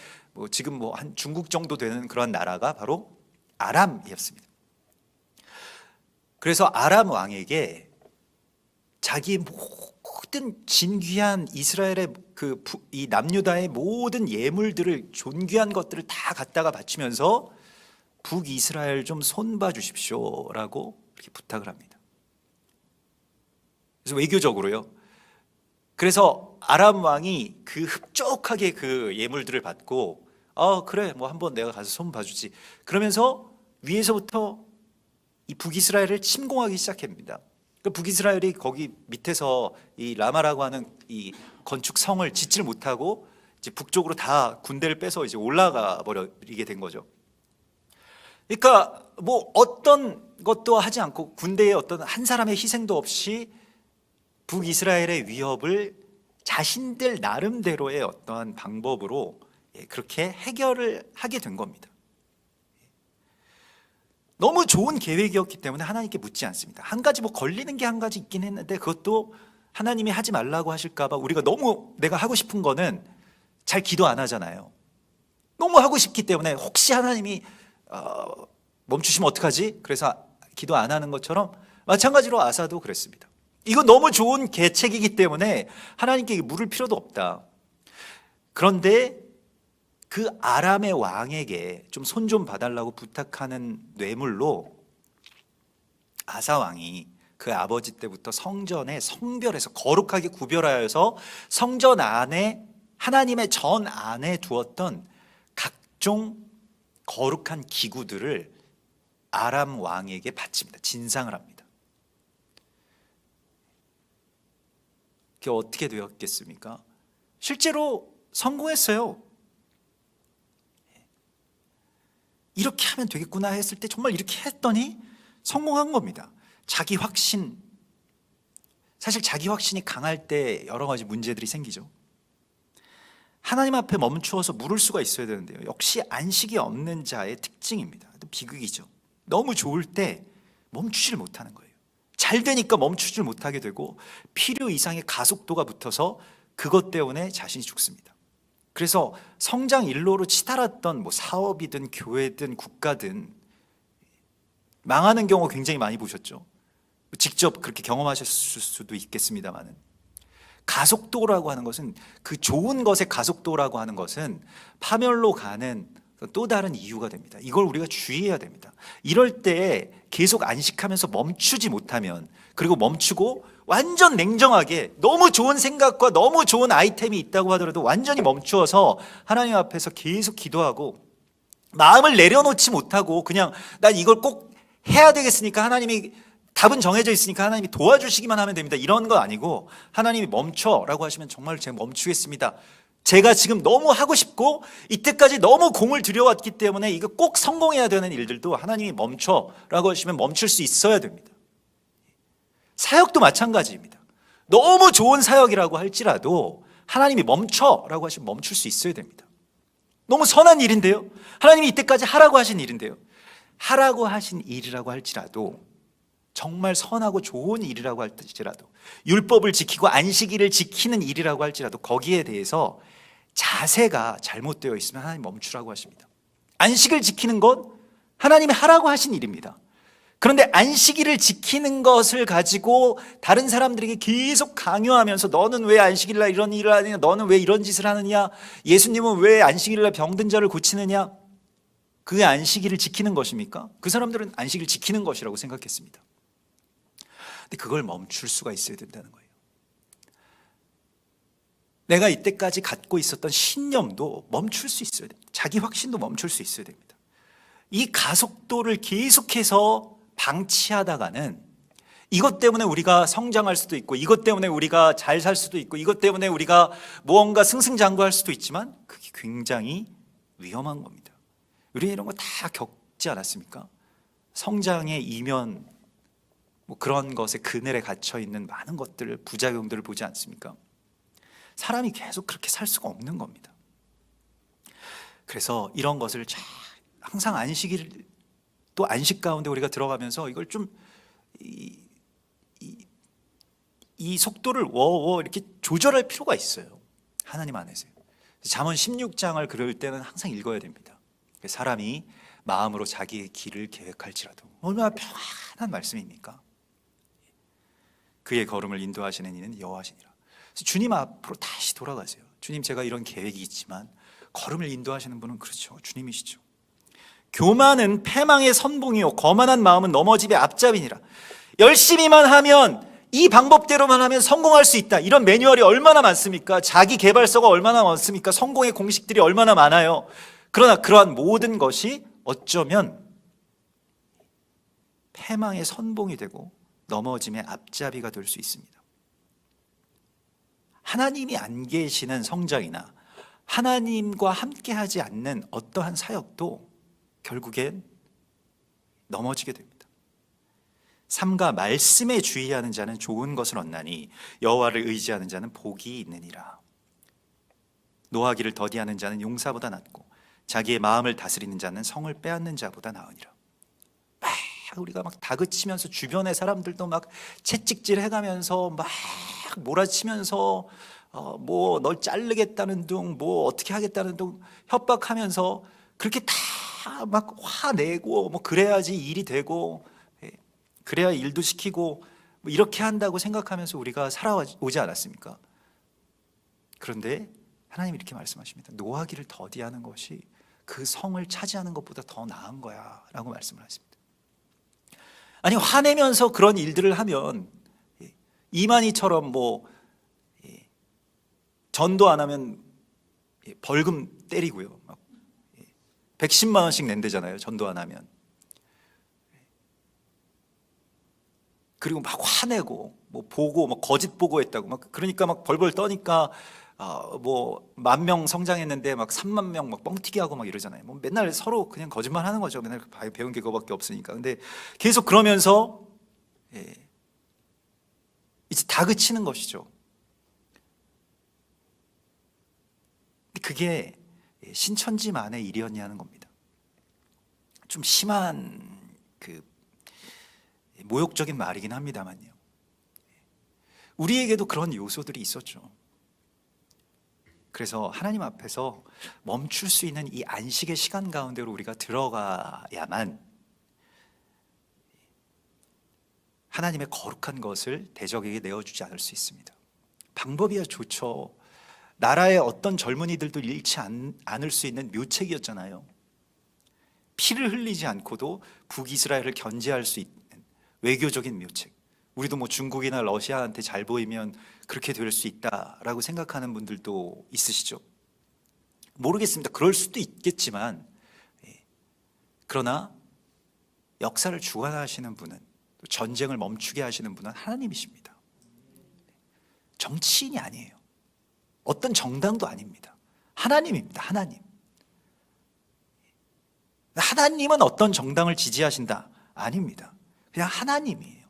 지금 한 중국 정도 되는 그런 나라가 바로 아람이었습니다. 그래서 아람 왕에게 자기 모든 진귀한 이스라엘의 이 남유다의 모든 예물들을, 존귀한 것들을 다 갖다가 바치면서 북이스라엘 좀 손봐 주십시오라고 이렇게 부탁을 합니다. 그래서 외교적으로요. 그래서 아람 왕이 흡족하게 그 예물들을 받고 그래 한번 내가 가서 손 봐주지, 그러면서 위에서부터 이 북이스라엘을 침공하기 시작합니다. 북이스라엘이 거기 밑에서 이 라마라고 하는 이 건축성을 짓지를 못하고 이제 북쪽으로 다 군대를 빼서 이제 올라가 버리게 된 거죠. 그러니까 어떤 것도 하지 않고 군대의 어떤 한 사람의 희생도 없이 북이스라엘의 위협을 자신들 나름대로의 어떠한 방법으로 그렇게 해결을 하게 된 겁니다. 너무 좋은 계획이었기 때문에 하나님께 묻지 않습니다. 한 가지 걸리는 게 한 가지 있긴 했는데 그것도 하나님이 하지 말라고 하실까 봐 우리가 너무 내가 하고 싶은 거는 잘 기도 안 하잖아요. 너무 하고 싶기 때문에 혹시 하나님이 멈추시면 어떡하지? 그래서 기도 안 하는 것처럼 마찬가지로 아사도 그랬습니다. 이거 너무 좋은 계책이기 때문에 하나님께 물을 필요도 없다. 그런데 그 아람의 왕에게 좀 손 좀 봐달라고 부탁하는 뇌물로 아사 왕이 그 아버지 때부터 성전에 성별해서 거룩하게 구별하여서 성전 안에, 하나님의 전 안에 두었던 각종 거룩한 기구들을 아람 왕에게 바칩니다. 진상을 합니다. 그게 어떻게 되었겠습니까? 실제로 성공했어요. 이렇게 하면 되겠구나 했을 때 정말 이렇게 했더니 성공한 겁니다. 자기 확신, 사실 자기 확신이 강할 때 여러 가지 문제들이 생기죠. 하나님 앞에 멈추어서 물을 수가 있어야 되는데요, 역시 안식이 없는 자의 특징입니다. 비극이죠. 너무 좋을 때 멈추지를 못하는 거예요. 잘 되니까 멈추지를 못하게 되고 필요 이상의 가속도가 붙어서 그것 때문에 자신이 죽습니다. 그래서 성장 일로로 치달았던 사업이든 교회든 국가든 망하는 경우 굉장히 많이 보셨죠. 직접 그렇게 경험하셨을 수도 있겠습니다만은, 가속도라고 하는 것은, 그 좋은 것의 가속도라고 하는 것은 파멸로 가는 또 다른 이유가 됩니다. 이걸 우리가 주의해야 됩니다. 이럴 때 계속 안식하면서 멈추지 못하면, 그리고 멈추고 완전 냉정하게 너무 좋은 생각과 너무 좋은 아이템이 있다고 하더라도 완전히 멈추어서 하나님 앞에서 계속 기도하고 마음을 내려놓지 못하고 그냥 난 이걸 꼭 해야 되겠으니까 하나님이 답은 정해져 있으니까 하나님이 도와주시기만 하면 됩니다, 이런 거 아니고 하나님이 멈춰라고 하시면 정말 제가 멈추겠습니다. 제가 지금 너무 하고 싶고 이때까지 너무 공을 들여왔기 때문에 이거 꼭 성공해야 되는 일들도 하나님이 멈춰라고 하시면 멈출 수 있어야 됩니다. 사역도 마찬가지입니다. 너무 좋은 사역이라고 할지라도 하나님이 멈춰라고 하시면 멈출 수 있어야 됩니다. 너무 선한 일인데요, 하나님이 이때까지 하라고 하신 일인데요, 하라고 하신 일이라고 할지라도, 정말 선하고 좋은 일이라고 할지라도, 율법을 지키고 안식일을 지키는 일이라고 할지라도 거기에 대해서 자세가 잘못되어 있으면 하나님 멈추라고 하십니다. 안식을 지키는 건 하나님이 하라고 하신 일입니다. 그런데 안식일을 지키는 것을 가지고 다른 사람들에게 계속 강요하면서 너는 왜 안식일날 이런 일을 하느냐, 너는 왜 이런 짓을 하느냐, 예수님은 왜 안식일날 병든 자를 고치느냐, 그게 안식일을 지키는 것입니까? 그 사람들은 안식일을 지키는 것이라고 생각했습니다. 근데 그걸 멈출 수가 있어야 된다는 거예요. 내가 이때까지 갖고 있었던 신념도 멈출 수 있어야 됩니다. 자기 확신도 멈출 수 있어야 됩니다. 이 가속도를 계속해서 방치하다가는 이것 때문에 우리가 성장할 수도 있고, 이것 때문에 우리가 잘 살 수도 있고, 이것 때문에 우리가 무언가 승승장구할 수도 있지만 그게 굉장히 위험한 겁니다. 우리 이런 거 다 겪지 않았습니까? 성장의 이면 뭐 그런 것에 그늘에 갇혀 있는 많은 것들, 부작용들을 보지 않습니까? 사람이 계속 그렇게 살 수가 없는 겁니다. 그래서 이런 것을 항상 안식일, 또 안식 가운데 우리가 들어가면서 이걸 좀 이 속도를 이렇게 조절할 필요가 있어요. 하나님 안에서. 잠언 16장을 그럴 때는 항상 읽어야 됩니다. 사람이 마음으로 자기의 길을 계획할지라도. 얼마나 평안한 말씀입니까? 그의 걸음을 인도하시는 이는 여호와시니라. 주님 앞으로 다시 돌아가세요. 주님, 제가 이런 계획이 있지만 걸음을 인도하시는 분은 그렇죠, 주님이시죠. 교만은 패망의 선봉이요 거만한 마음은 넘어짐의 앞잡이니라. 열심히만 하면, 이 방법대로만 하면 성공할 수 있다, 이런 매뉴얼이 얼마나 많습니까? 자기 개발서가 얼마나 많습니까? 성공의 공식들이 얼마나 많아요. 그러나 그러한 모든 것이 어쩌면 패망의 선봉이 되고 넘어짐의 앞잡이가 될 수 있습니다. 하나님이 안 계시는 성장이나 하나님과 함께 하지 않는 어떠한 사역도 결국엔 넘어지게 됩니다. 삼가 말씀에 주의하는 자는 좋은 것을 얻나니 여호와를 의지하는 자는 복이 있느니라. 노하기를 더디하는 자는 용사보다 낫고 자기의 마음을 다스리는 자는 성을 빼앗는 자보다 나으니라. 우리가 막 다그치면서 주변의 사람들도 막 채찍질 해가면서 막 몰아치면서 뭐 널 자르겠다는 둥, 뭐 어떻게 하겠다는 둥 협박하면서 그렇게 다 막 화내고 뭐 그래야지 일이 되고 그래야 일도 시키고 뭐 이렇게 한다고 생각하면서 우리가 살아오지 않았습니까? 그런데 하나님이 이렇게 말씀하십니다. 노하기를 더디하는 것이 그 성을 차지하는 것보다 더 나은 거야 라고 말씀을 하십니다. 아니, 화내면서 그런 일들을 하면 이만희처럼 뭐 전도 안 하면 벌금 때리고요, 막 110만 원씩 낸대잖아요, 전도 안 하면. 그리고 막 화내고 뭐 보고 막 거짓 보고했다고 막, 그러니까 막 벌벌 떠니까 뭐 10,000명 성장했는데 막 30,000명 막 뻥튀기 하고 막 이러잖아요. 뭐 맨날 서로 그냥 거짓말 하는 거죠. 맨날 배운 게 그거밖에 없으니까. 근데 계속 그러면서 이제 다그치는 것이죠. 그게 신천지만의 일이었냐는 겁니다. 좀 심한 그 모욕적인 말이긴 합니다만요. 우리에게도 그런 요소들이 있었죠. 그래서 하나님 앞에서 멈출 수 있는 이 안식의 시간 가운데로 우리가 들어가야만 하나님의 거룩한 것을 대적에게 내어주지 않을 수 있습니다. 방법이야 좋죠. 나라의 어떤 젊은이들도 잃지 않을 수 있는 묘책이었잖아요. 피를 흘리지 않고도 북이스라엘을 견제할 수 있는 외교적인 묘책. 우리도 뭐 중국이나 러시아한테 잘 보이면 그렇게 될 수 있다라고 생각하는 분들도 있으시죠. 모르겠습니다. 그럴 수도 있겠지만, 그러나 역사를 주관하시는 분은, 또 전쟁을 멈추게 하시는 분은 하나님이십니다. 정치인이 아니에요. 어떤 정당도 아닙니다. 하나님입니다. 하나님. 하나님은 어떤 정당을 지지하신다? 아닙니다. 그냥 하나님이에요.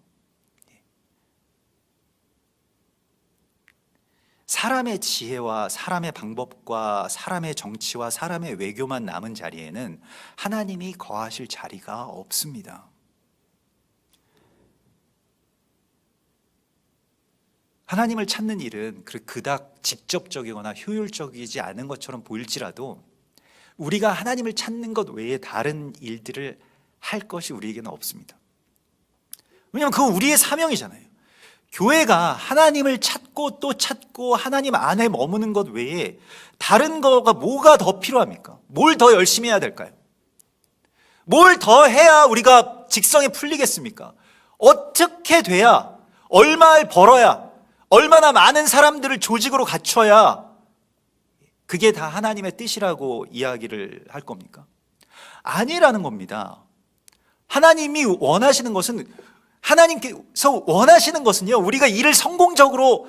사람의 지혜와 사람의 방법과 사람의 정치와 사람의 외교만 남은 자리에는 하나님이 거하실 자리가 없습니다. 하나님을 찾는 일은 그닥 직접적이거나 효율적이지 않은 것처럼 보일지라도 우리가 하나님을 찾는 것 외에 다른 일들을 할 것이 우리에게는 없습니다. 왜냐하면 그건 우리의 사명이잖아요. 교회가 하나님을 찾고 또 찾고 하나님 안에 머무는 것 외에 다른 거가 뭐가 더 필요합니까? 뭘 더 열심히 해야 될까요? 뭘 더 해야 우리가 직성에 풀리겠습니까? 어떻게 돼야, 얼마를 벌어야, 얼마나 많은 사람들을 조직으로 갖춰야 그게 다 하나님의 뜻이라고 이야기를 할 겁니까? 아니라는 겁니다. 하나님이 원하시는 것은, 하나님께서 원하시는 것은요, 우리가 일을 성공적으로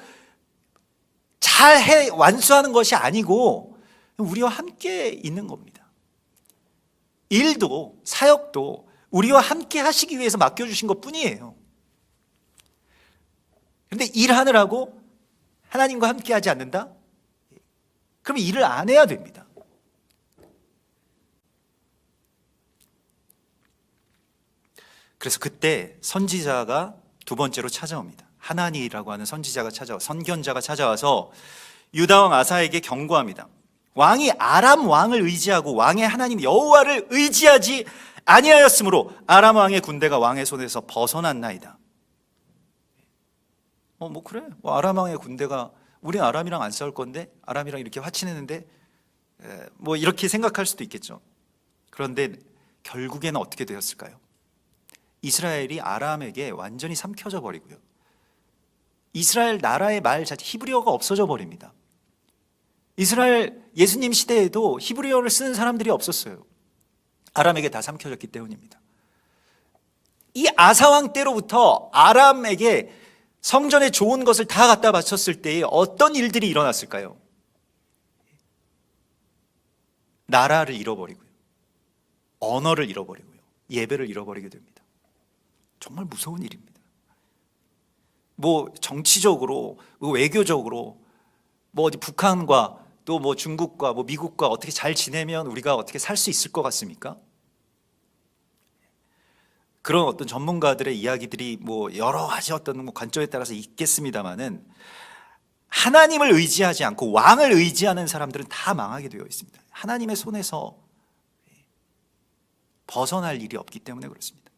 잘 완수하는 것이 아니고 우리와 함께 있는 겁니다. 일도 사역도 우리와 함께 하시기 위해서 맡겨주신 것 뿐이에요. 그런데 일하느라고 하나님과 함께 하지 않는다? 그럼 일을 안 해야 됩니다. 그래서 그때 선지자가 두 번째로 찾아옵니다. 하나니라고 하는 선지자가 선견자가 찾아와서 유다 왕 아사에게 경고합니다. 왕이 아람 왕을 의지하고 왕의 하나님 여호와를 의지하지 아니하였으므로 아람 왕의 군대가 왕의 손에서 벗어났나이다. 뭐 그래? 뭐 아람 왕의 군대가 우리 아람이랑 안 싸울 건데 아람이랑 이렇게 화친했는데 뭐 이렇게 생각할 수도 있겠죠. 그런데 결국에는 어떻게 되었을까요? 이스라엘이 아람에게 완전히 삼켜져 버리고요. 이스라엘 나라의 말 자체 히브리어가 없어져 버립니다. 이스라엘 예수님 시대에도 히브리어를 쓰는 사람들이 없었어요. 아람에게 다 삼켜졌기 때문입니다. 이 아사왕 때로부터 아람에게 성전에 좋은 것을 다 갖다 바쳤을 때에 어떤 일들이 일어났을까요? 나라를 잃어버리고요. 언어를 잃어버리고요. 예배를 잃어버리게 됩니다. 정말 무서운 일입니다. 뭐 정치적으로, 외교적으로, 뭐 어디 북한과 또 뭐 중국과 뭐 미국과 어떻게 잘 지내면 우리가 어떻게 살 수 있을 것 같습니까? 그런 어떤 전문가들의 이야기들이 뭐 여러 가지 어떤 관점에 따라서 있겠습니다만은 하나님을 의지하지 않고 왕을 의지하는 사람들은 다 망하게 되어 있습니다. 하나님의 손에서 벗어날 일이 없기 때문에 그렇습니다.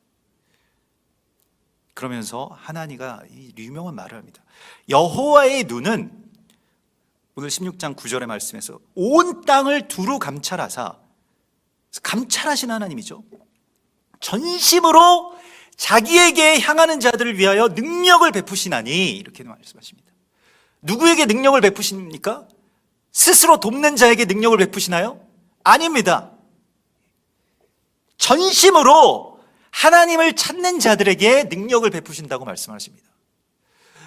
그러면서 하나니가 이 유명한 말을 합니다. 여호와의 눈은 오늘 16장 9절의 말씀에서 온 땅을 두루 감찰하사, 감찰하신 하나님이죠. 전심으로 자기에게 향하는 자들을 위하여 능력을 베푸시나니, 이렇게 말씀하십니다. 누구에게 능력을 베푸십니까? 스스로 돕는 자에게 능력을 베푸시나요? 아닙니다. 전심으로 하나님을 찾는 자들에게 능력을 베푸신다고 말씀하십니다.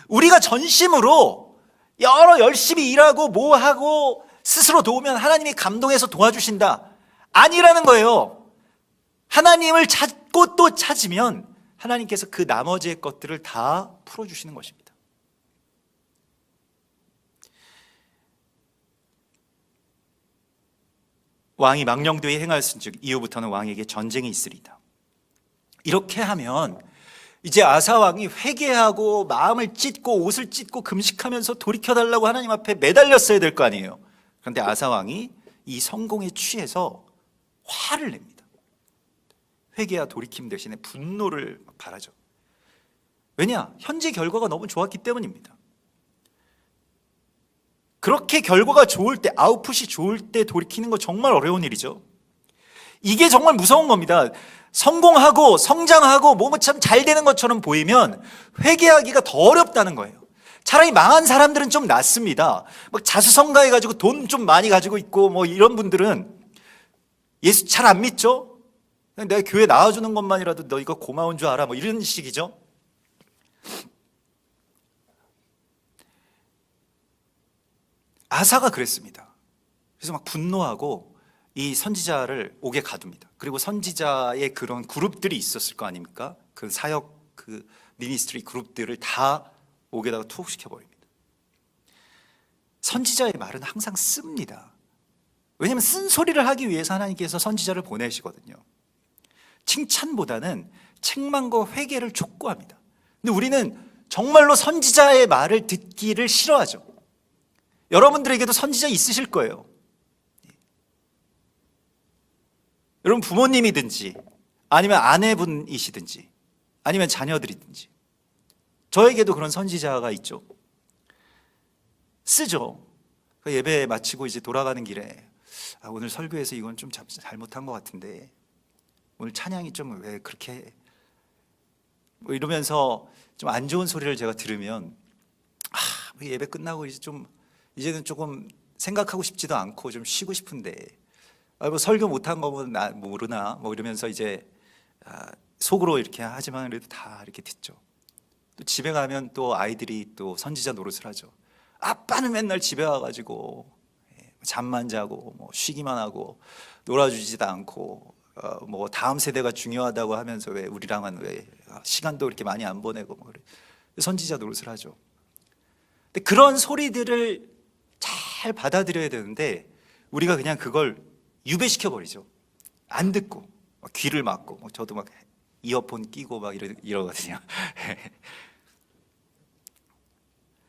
우리가 전심으로 열심히 일하고 뭐 하고 스스로 도우면 하나님이 감동해서 도와주신다, 아니라는 거예요. 하나님을 찾고 또 찾으면 하나님께서 그 나머지의 것들을 다 풀어주시는 것입니다. 왕이 망령되이 행하였은즉 이후부터는 왕에게 전쟁이 있으리다. 이렇게 하면 이제 아사 왕이 회개하고 마음을 찢고 옷을 찢고 금식하면서 돌이켜달라고 하나님 앞에 매달렸어야 될 거 아니에요. 그런데 아사 왕이 이 성공에 취해서 화를 냅니다. 회개와 돌이킴 대신에 분노를 발하죠. 왜냐? 현재 결과가 너무 좋았기 때문입니다. 그렇게 결과가 좋을 때, 아웃풋이 좋을 때 돌이키는 거 정말 어려운 일이죠. 이게 정말 무서운 겁니다. 성공하고 성장하고 뭐 참 잘 되는 것처럼 보이면 회개하기가 더 어렵다는 거예요. 차라리 망한 사람들은 좀 낫습니다. 막 자수성가해가지고 돈 좀 많이 가지고 있고 뭐 이런 분들은 예수 잘 안 믿죠? 내가 교회 나와주는 것만이라도 너 이거 고마운 줄 알아, 뭐 이런 식이죠. 아사가 그랬습니다. 그래서 막 분노하고 이 선지자를 옥에 가둡니다. 그리고 선지자의 그런 그룹들이 있었을 거 아닙니까? 그 사역, 그 미니스트리 그룹들을 다 옥에다가 투옥시켜 버립니다. 선지자의 말은 항상 씁니다. 왜냐하면 쓴소리를 하기 위해서 하나님께서 선지자를 보내시거든요. 칭찬보다는 책망과 회개를 촉구합니다. 근데 우리는 정말로 선지자의 말을 듣기를 싫어하죠. 여러분들에게도 선지자 있으실 거예요. 여러분 부모님이든지 아니면 아내분이시든지 아니면 자녀들이든지 저에게도 그런 선지자가 있죠. 쓰죠. 예배 마치고 이제 돌아가는 길에 오늘 설교에서 이건 좀 잘못한 것 같은데 오늘 찬양이 좀 왜 그렇게 뭐 이러면서 좀 안 좋은 소리를 제가 들으면 예배 끝나고 이제는 조금 생각하고 싶지도 않고 좀 쉬고 싶은데 뭐 설교 못한 거면 나 모르나 뭐 이러면서 이제 속으로 이렇게 하지만 그래도 다 이렇게 듣죠. 또 집에 가면 또 아이들이 또 선지자 노릇을 하죠. 아빠는 맨날 집에 와가지고 잠만 자고 뭐 쉬기만 하고 놀아주지도 않고 뭐 다음 세대가 중요하다고 하면서 왜 우리랑은 왜 시간도 이렇게 많이 안 보내고 뭐 그래. 선지자 노릇을 하죠. 근데 그런 소리들을 잘 받아들여야 되는데 우리가 그냥 그걸 유배시켜 버리죠. 안 듣고 막 귀를 막고, 저도 막 이어폰 끼고 막 이러거든요.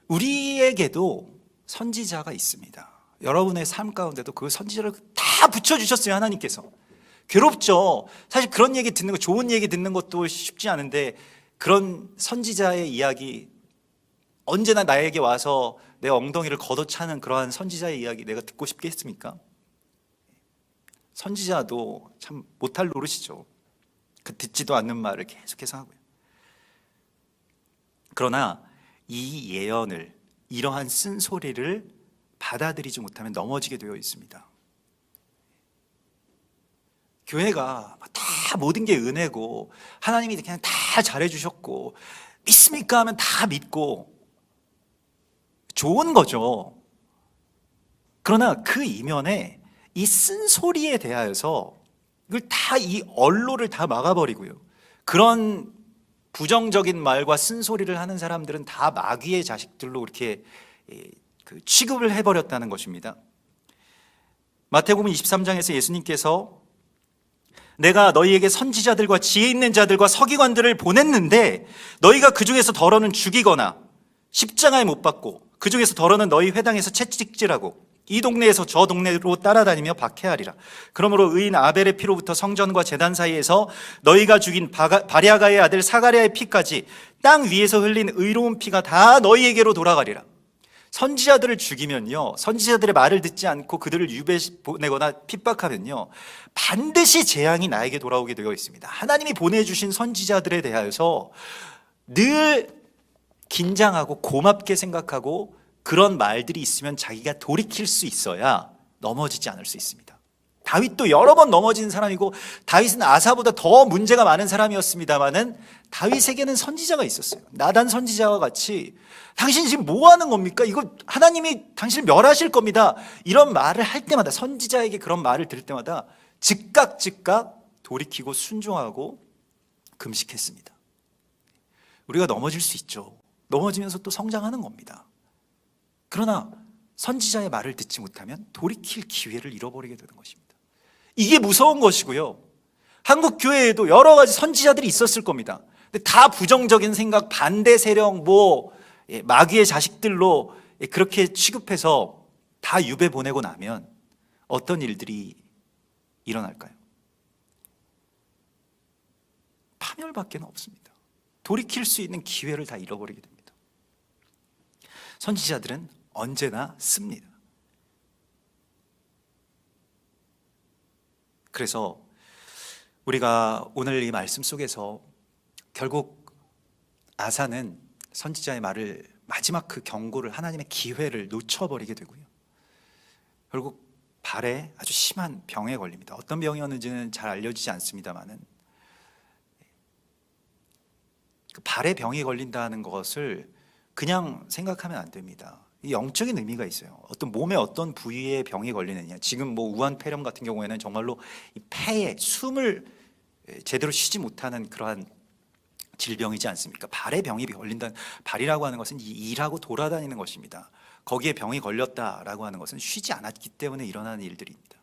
우리에게도 선지자가 있습니다. 여러분의 삶 가운데도 그 선지자를 다 붙여주셨어요, 하나님께서. 괴롭죠. 사실 그런 얘기 듣는 거, 좋은 얘기 듣는 것도 쉽지 않은데 그런 선지자의 이야기, 언제나 나에게 와서 내 엉덩이를 걷어차는 그러한 선지자의 이야기 내가 듣고 싶겠습니까? 선지자도 참 못할 노릇이죠. 그 듣지도 않는 말을 계속해서 하고요. 그러나 이 예언을, 이러한 쓴소리를 받아들이지 못하면 넘어지게 되어 있습니다. 교회가 다 모든 게 은혜고 하나님이 그냥 다 잘해주셨고 믿습니까 하면 다 믿고 좋은 거죠. 그러나 그 이면에 이 쓴소리에 대하여서 이걸 다, 이 언로를 다 막아버리고요, 그런 부정적인 말과 쓴소리를 하는 사람들은 다 마귀의 자식들로 이렇게 취급을 해버렸다는 것입니다. 마태복음 23장에서 예수님께서 내가 너희에게 선지자들과 지혜 있는 자들과 서기관들을 보냈는데 너희가 그 중에서 더러는 죽이거나 십자가에 못 박고 그 중에서 더러는 너희 회당에서 채찍질하고 이 동네에서 저 동네로 따라다니며 박해하리라. 그러므로 의인 아벨의 피로부터 성전과 제단 사이에서 너희가 죽인 바랴가의 아들 사가랴의 피까지 땅 위에서 흘린 의로운 피가 다 너희에게로 돌아가리라. 선지자들을 죽이면요, 선지자들의 말을 듣지 않고 그들을 유배 보내거나 핍박하면요, 반드시 재앙이 나에게 돌아오게 되어 있습니다. 하나님이 보내주신 선지자들에 대하여서 늘 긴장하고 고맙게 생각하고 그런 말들이 있으면 자기가 돌이킬 수 있어야 넘어지지 않을 수 있습니다. 다윗도 여러 번 넘어진 사람이고 다윗은 아사보다 더 문제가 많은 사람이었습니다마는 다윗에게는 선지자가 있었어요. 나단 선지자와 같이 당신 지금 뭐 하는 겁니까? 이거 하나님이 당신을 멸하실 겁니다. 이런 말을 할 때마다, 선지자에게 그런 말을 들을 때마다 즉각 돌이키고 순종하고 금식했습니다. 우리가 넘어질 수 있죠. 넘어지면서 또 성장하는 겁니다. 그러나 선지자의 말을 듣지 못하면 돌이킬 기회를 잃어버리게 되는 것입니다. 이게 무서운 것이고요, 한국 교회에도 여러 가지 선지자들이 있었을 겁니다. 근데 다 부정적인 생각, 반대 세력, 마귀의 자식들로 그렇게 취급해서 다 유배 보내고 나면 어떤 일들이 일어날까요? 파멸밖에 없습니다. 돌이킬 수 있는 기회를 다 잃어버리게 됩니다. 선지자들은 언제나 씁니다. 그래서 우리가 오늘 이 말씀 속에서 결국 아사는 선지자의 말을, 마지막 그 경고를, 하나님의 기회를 놓쳐버리게 되고요, 결국 발에 아주 심한 병에 걸립니다. 어떤 병이었는지는 잘 알려지지 않습니다만은 그 발에 병이 걸린다는 것을 그냥 생각하면 안 됩니다. 이 영적인 의미가 있어요. 어떤 몸의 어떤 부위에 병이 걸리느냐. 지금 우한폐렴 같은 경우에는 정말로 이 폐에 숨을 제대로 쉬지 못하는 그러한 질병이지 않습니까? 발에 병이 걸린다. 발이라고 하는 것은 일하고 돌아다니는 것입니다. 거기에 병이 걸렸다라고 하는 것은 쉬지 않았기 때문에 일어나는 일들입니다.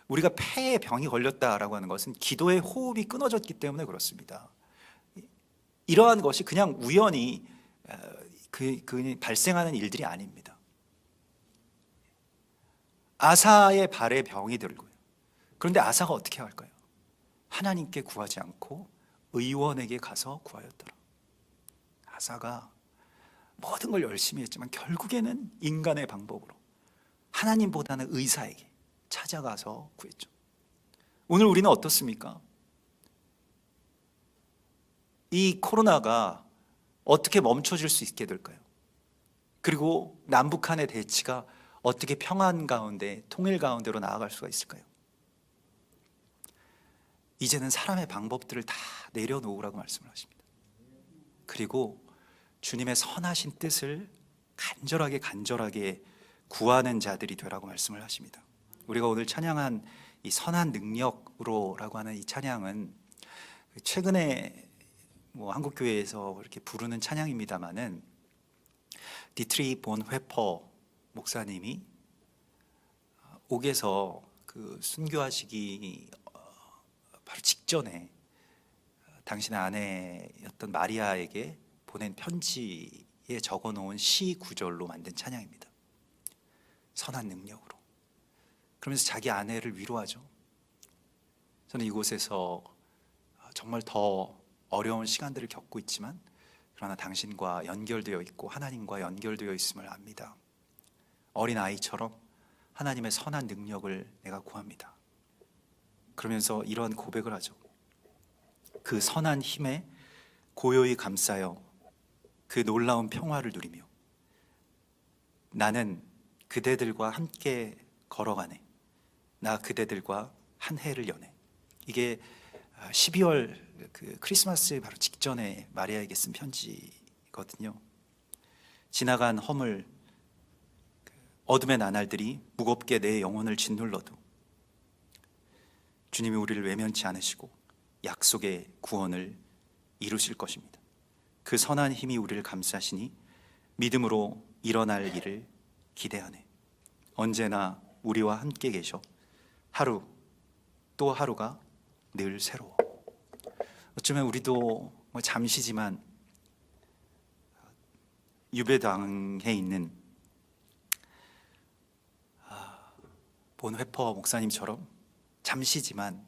우리가 폐에 병이 걸렸다라고 하는 것은 기도의 호흡이 끊어졌기 때문에 그렇습니다. 이러한 것이 그냥 우연히 발생하는 일들이 아닙니다. 아사의 발에 병이 들고요. 그런데 아사가 어떻게 할까요? 하나님께 구하지 않고 의원에게 가서 구하였더라. 아사가 모든 걸 열심히 했지만 결국에는 인간의 방법으로, 하나님보다는 의사에게 찾아가서 구했죠. 오늘 우리는 어떻습니까? 이 코로나가 어떻게 멈춰질 수 있게 될까요? 그리고 남북한의 대치가 어떻게 평안 가운데, 통일 가운데로 나아갈 수가 있을까요? 이제는 사람의 방법들을 다 내려놓으라고 말씀을 하십니다. 그리고 주님의 선하신 뜻을 간절하게 구하는 자들이 되라고 말씀을 하십니다. 우리가 오늘 찬양한 이 선한 능력으로라고 하는 이 찬양은 최근에 한국 교회에서 이렇게 부르는 찬양입니다만은 디트리 본 회퍼 목사님이 옥에서 그 순교하시기 바로 직전에 당신의 아내였던 마리아에게 보낸 편지에 적어놓은 시 구절로 만든 찬양입니다. 선한 능력으로. 그러면서 자기 아내를 위로하죠. 저는 이곳에서 정말 더 어려운 시간들을 겪고 있지만 그러나 당신과 연결되어 있고 하나님과 연결되어 있음을 압니다. 어린 아이처럼 하나님의 선한 능력을 내가 구합니다. 그러면서 이런 고백을 하죠. 그 선한 힘에 고요히 감싸여 그 놀라운 평화를 누리며 나는 그대들과 함께 걸어가네. 나 그대들과 한 해를 여네. 이게 12월 그 크리스마스 바로 직전에 마리아에게 쓴 편지거든요. 지나간 허물, 어둠의 나날들이 무겁게 내 영혼을 짓눌러도 주님이 우리를 외면치 않으시고 약속의 구원을 이루실 것입니다. 그 선한 힘이 우리를 감싸시니 믿음으로 일어날 일을 기대하네. 언제나 우리와 함께 계셔 하루 또 하루가 늘 새로워. 어쩌면 우리도 잠시지만 유배당에 있는 본 회퍼 목사님처럼 잠시지만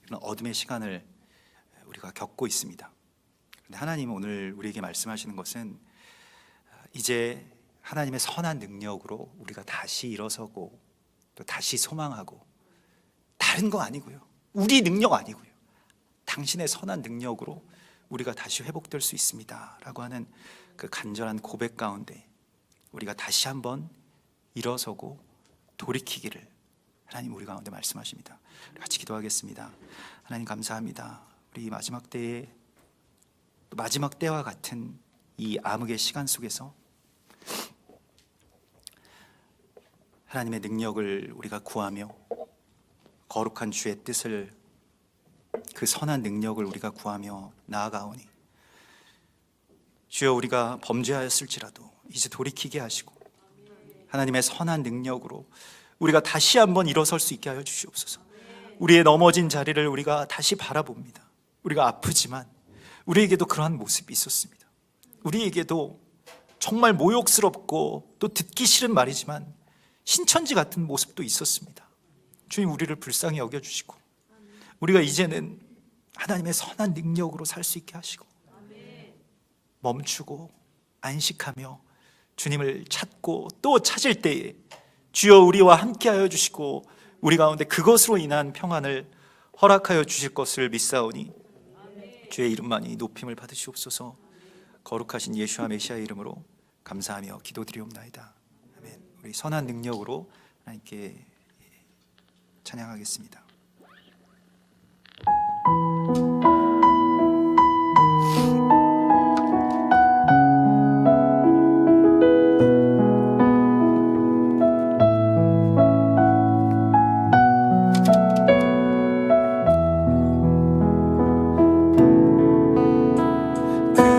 이런 어둠의 시간을 우리가 겪고 있습니다. 그런데 하나님은 오늘 우리에게 말씀하시는 것은 이제 하나님의 선한 능력으로 우리가 다시 일어서고 또 다시 소망하고, 다른 거 아니고요, 우리 능력 아니고요, 당신의 선한 능력으로 우리가 다시 회복될 수 있습니다 라고 하는 그 간절한 고백 가운데 우리가 다시 한번 일어서고 돌이키기를 하나님 우리 가운데 말씀하십니다. 같이 기도하겠습니다. 하나님 감사합니다. 우리 마지막 때에, 마지막 때와 같은 이 암흑의 시간 속에서 하나님의 능력을 우리가 구하며 거룩한 주의 뜻을, 그 선한 능력을 우리가 구하며 나아가오니 주여, 우리가 범죄하였을지라도 이제 돌이키게 하시고 하나님의 선한 능력으로 우리가 다시 한번 일어설 수 있게 하여 주시옵소서. 우리의 넘어진 자리를 우리가 다시 바라봅니다. 우리가 아프지만 우리에게도 그러한 모습이 있었습니다. 우리에게도 정말 모욕스럽고 또 듣기 싫은 말이지만 신천지 같은 모습도 있었습니다. 주님, 우리를 불쌍히 여겨주시고 우리가 이제는 하나님의 선한 능력으로 살 수 있게 하시고 멈추고 안식하며 주님을 찾고 또 찾을 때에 주여 우리와 함께하여 주시고 우리 가운데 그것으로 인한 평안을 허락하여 주실 것을 믿사오니 주의 이름만이 높임을 받으시옵소서. 거룩하신 예수와 메시아의 이름으로 감사하며 기도드리옵나이다. 아멘. 우리 선한 능력으로 하나님께 찬양하겠습니다.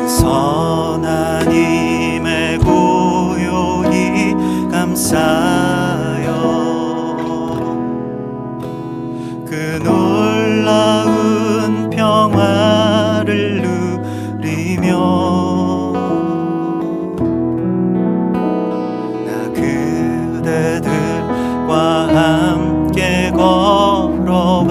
선한 힘에 고요히 감싸여 그 놀라운 평화를 누리며 나 그대들과 함께 걸어가네.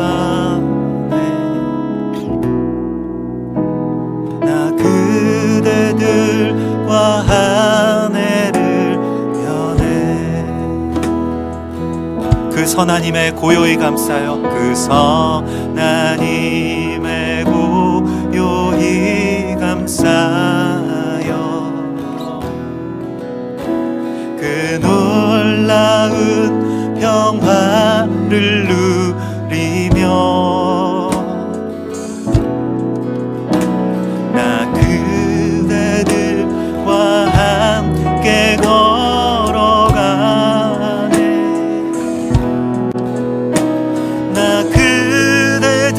나 그대들과 한 해를 여네. 그 선한 힘에 고요히 감싸요. 그 선한 힘에 고요히 감싸요 그 놀라운 평화를 누리며 나 그대들과 함께 걸어가네. 나 그대들과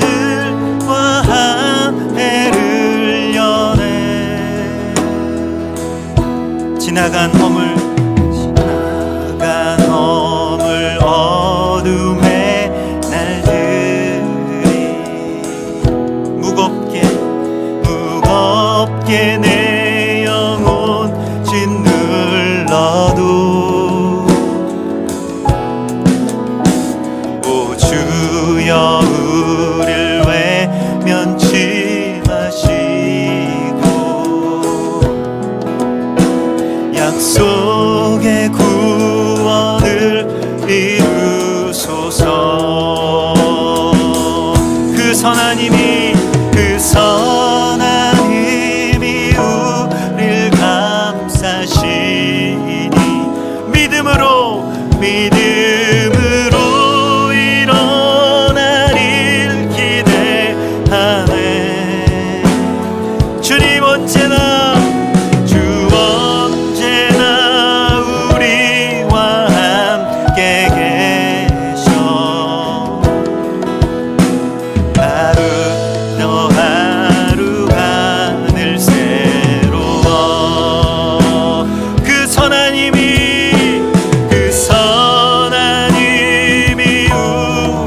한 해를 여네. 지나간 어둠의 날들이 무겁게 내 영혼 짓눌러도 오 주여 우릴 외면치 마시고 약속의 구원을 이루소서. 그 선하님이 우릴 감싸시니 믿음으로 일어나릴 기대하네. 주님 언제나 우리와 함께 계셔. 하루 또 하루가 늘 새로워. 그 선하님이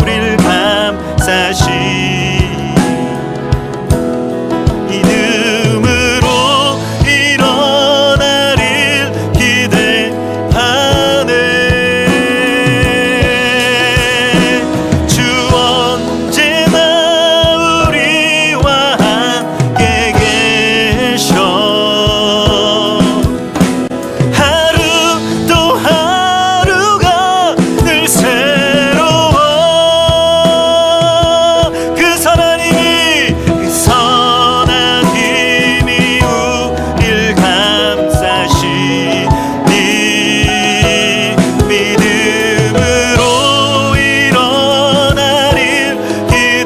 우릴 감싸시 믿음으로 일어나릴 기대하네. 주 언제나 우리와 함께 계셔. 하루 또 하루가 늘 새로워. 그 선하님이 우릴 감싸시니 믿음으로 일어나릴 기대하네.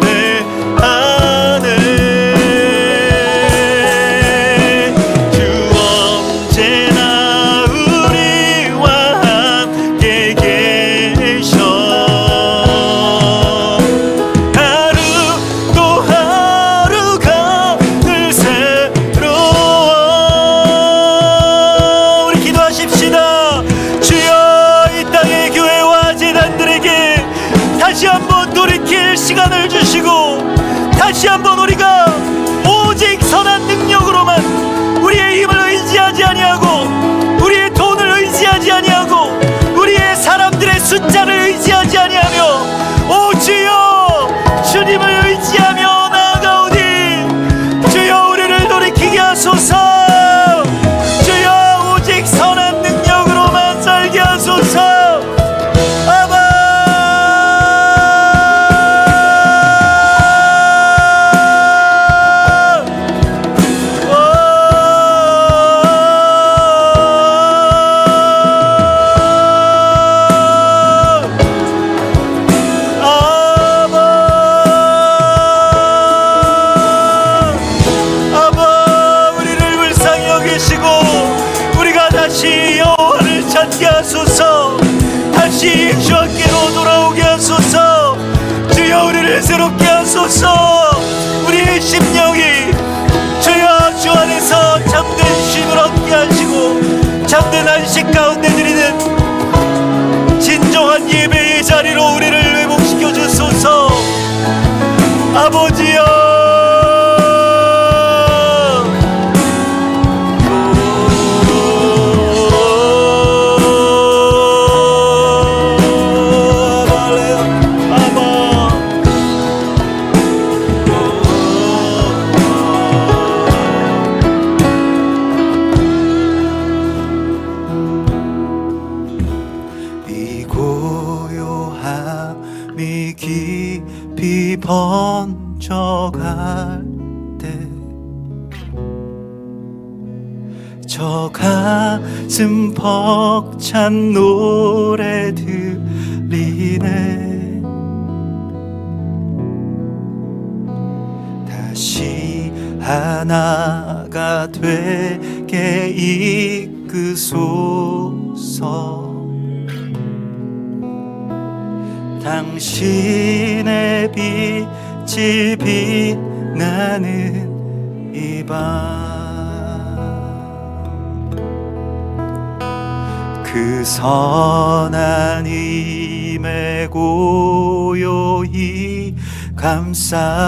주 언제나 우리와 함께 계셔. 하루 또 하루가 늘 새로워. 우리 기도하십시다. 주여 이 땅의 교회와 재단들에게 다시 한번 돌이킬 시간을 주시고 다시 한번 우리가 오직 선한 능력으로만 우리의 힘을 의지하지 아니하고 우리의 돈을 의지하지 아니하고 우리의 사람들의 숫자를 의지하지 아니하며 오 주여 주님을 의지하며 나아가오니 주여 우리를 돌이키게 하소서. 주여 오직 선한 능력으로만 살게 하소서. 아바 아바 우리를 불쌍히 여기시고 우리가 다시 여호와를 찾게 하소서. 다시 예수께로 돌아오게 하소서. 주여 우리를 새롭게 하소서. 우리의 심령이 주여 주 안에서 참된 쉼을 얻게 하시고 참된 안식 가운데 드리는 진정한 예배의 자리로 우리를 회복시켜 주소서. 아버지여 이 고요함이 깊이 번져갈 때 저 가슴 벅찬 노래 들리네. 다시 하나가 되게 이끄소서. 당신의 빛이 빛나는 이 밤 그 선한 힘을 품에 고요히 감싸요.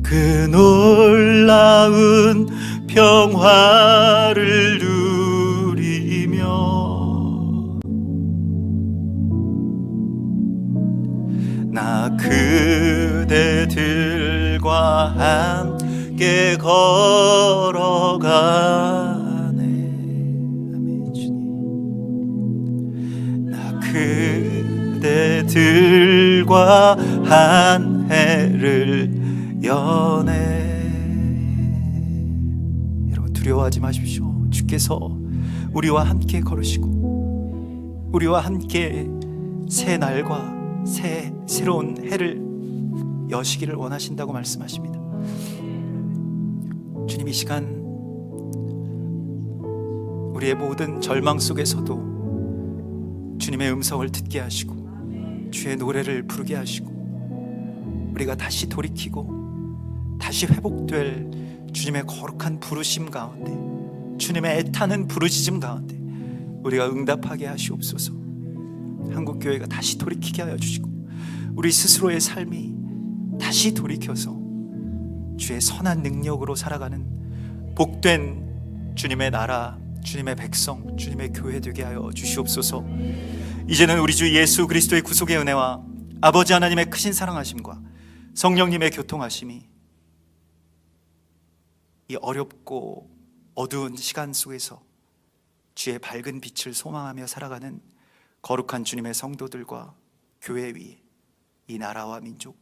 그 놀라운 평화를 누리며 나 그대들과 함께 걸어가네. 아멘. 주님, 나 그대들과 한 해를 연애. 여러분 두려워하지 마십시오. 주께서 우리와 함께 걸으시고 우리와 함께 새 날과 새로운 해를 여시기를 원하신다고 말씀하십니다. 주님, 이 시간 우리의 모든 절망 속에서도 주님의 음성을 듣게 하시고 주의 노래를 부르게 하시고 우리가 다시 돌이키고 다시 회복될 주님의 거룩한 부르심 가운데, 주님의 애타는 부르짖음 가운데 우리가 응답하게 하시옵소서. 한국교회가 다시 돌이키게 하여 주시고 우리 스스로의 삶이 다시 돌이켜서 주의 선한 능력으로 살아가는 복된 주님의 나라, 주님의 백성, 주님의 교회 되게 하여 주시옵소서. 이제는 우리 주 예수 그리스도의 구속의 은혜와 아버지 하나님의 크신 사랑하심과 성령님의 교통하심이 이 어렵고 어두운 시간 속에서 주의 밝은 빛을 소망하며 살아가는 거룩한 주님의 성도들과 교회 위에, 이 나라와 민족,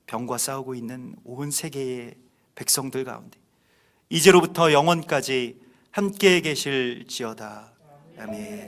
병과 싸우고 있는 온 세계의 백성들 가운데 이제로부터 영원까지 함께 계실지어다. 아멘.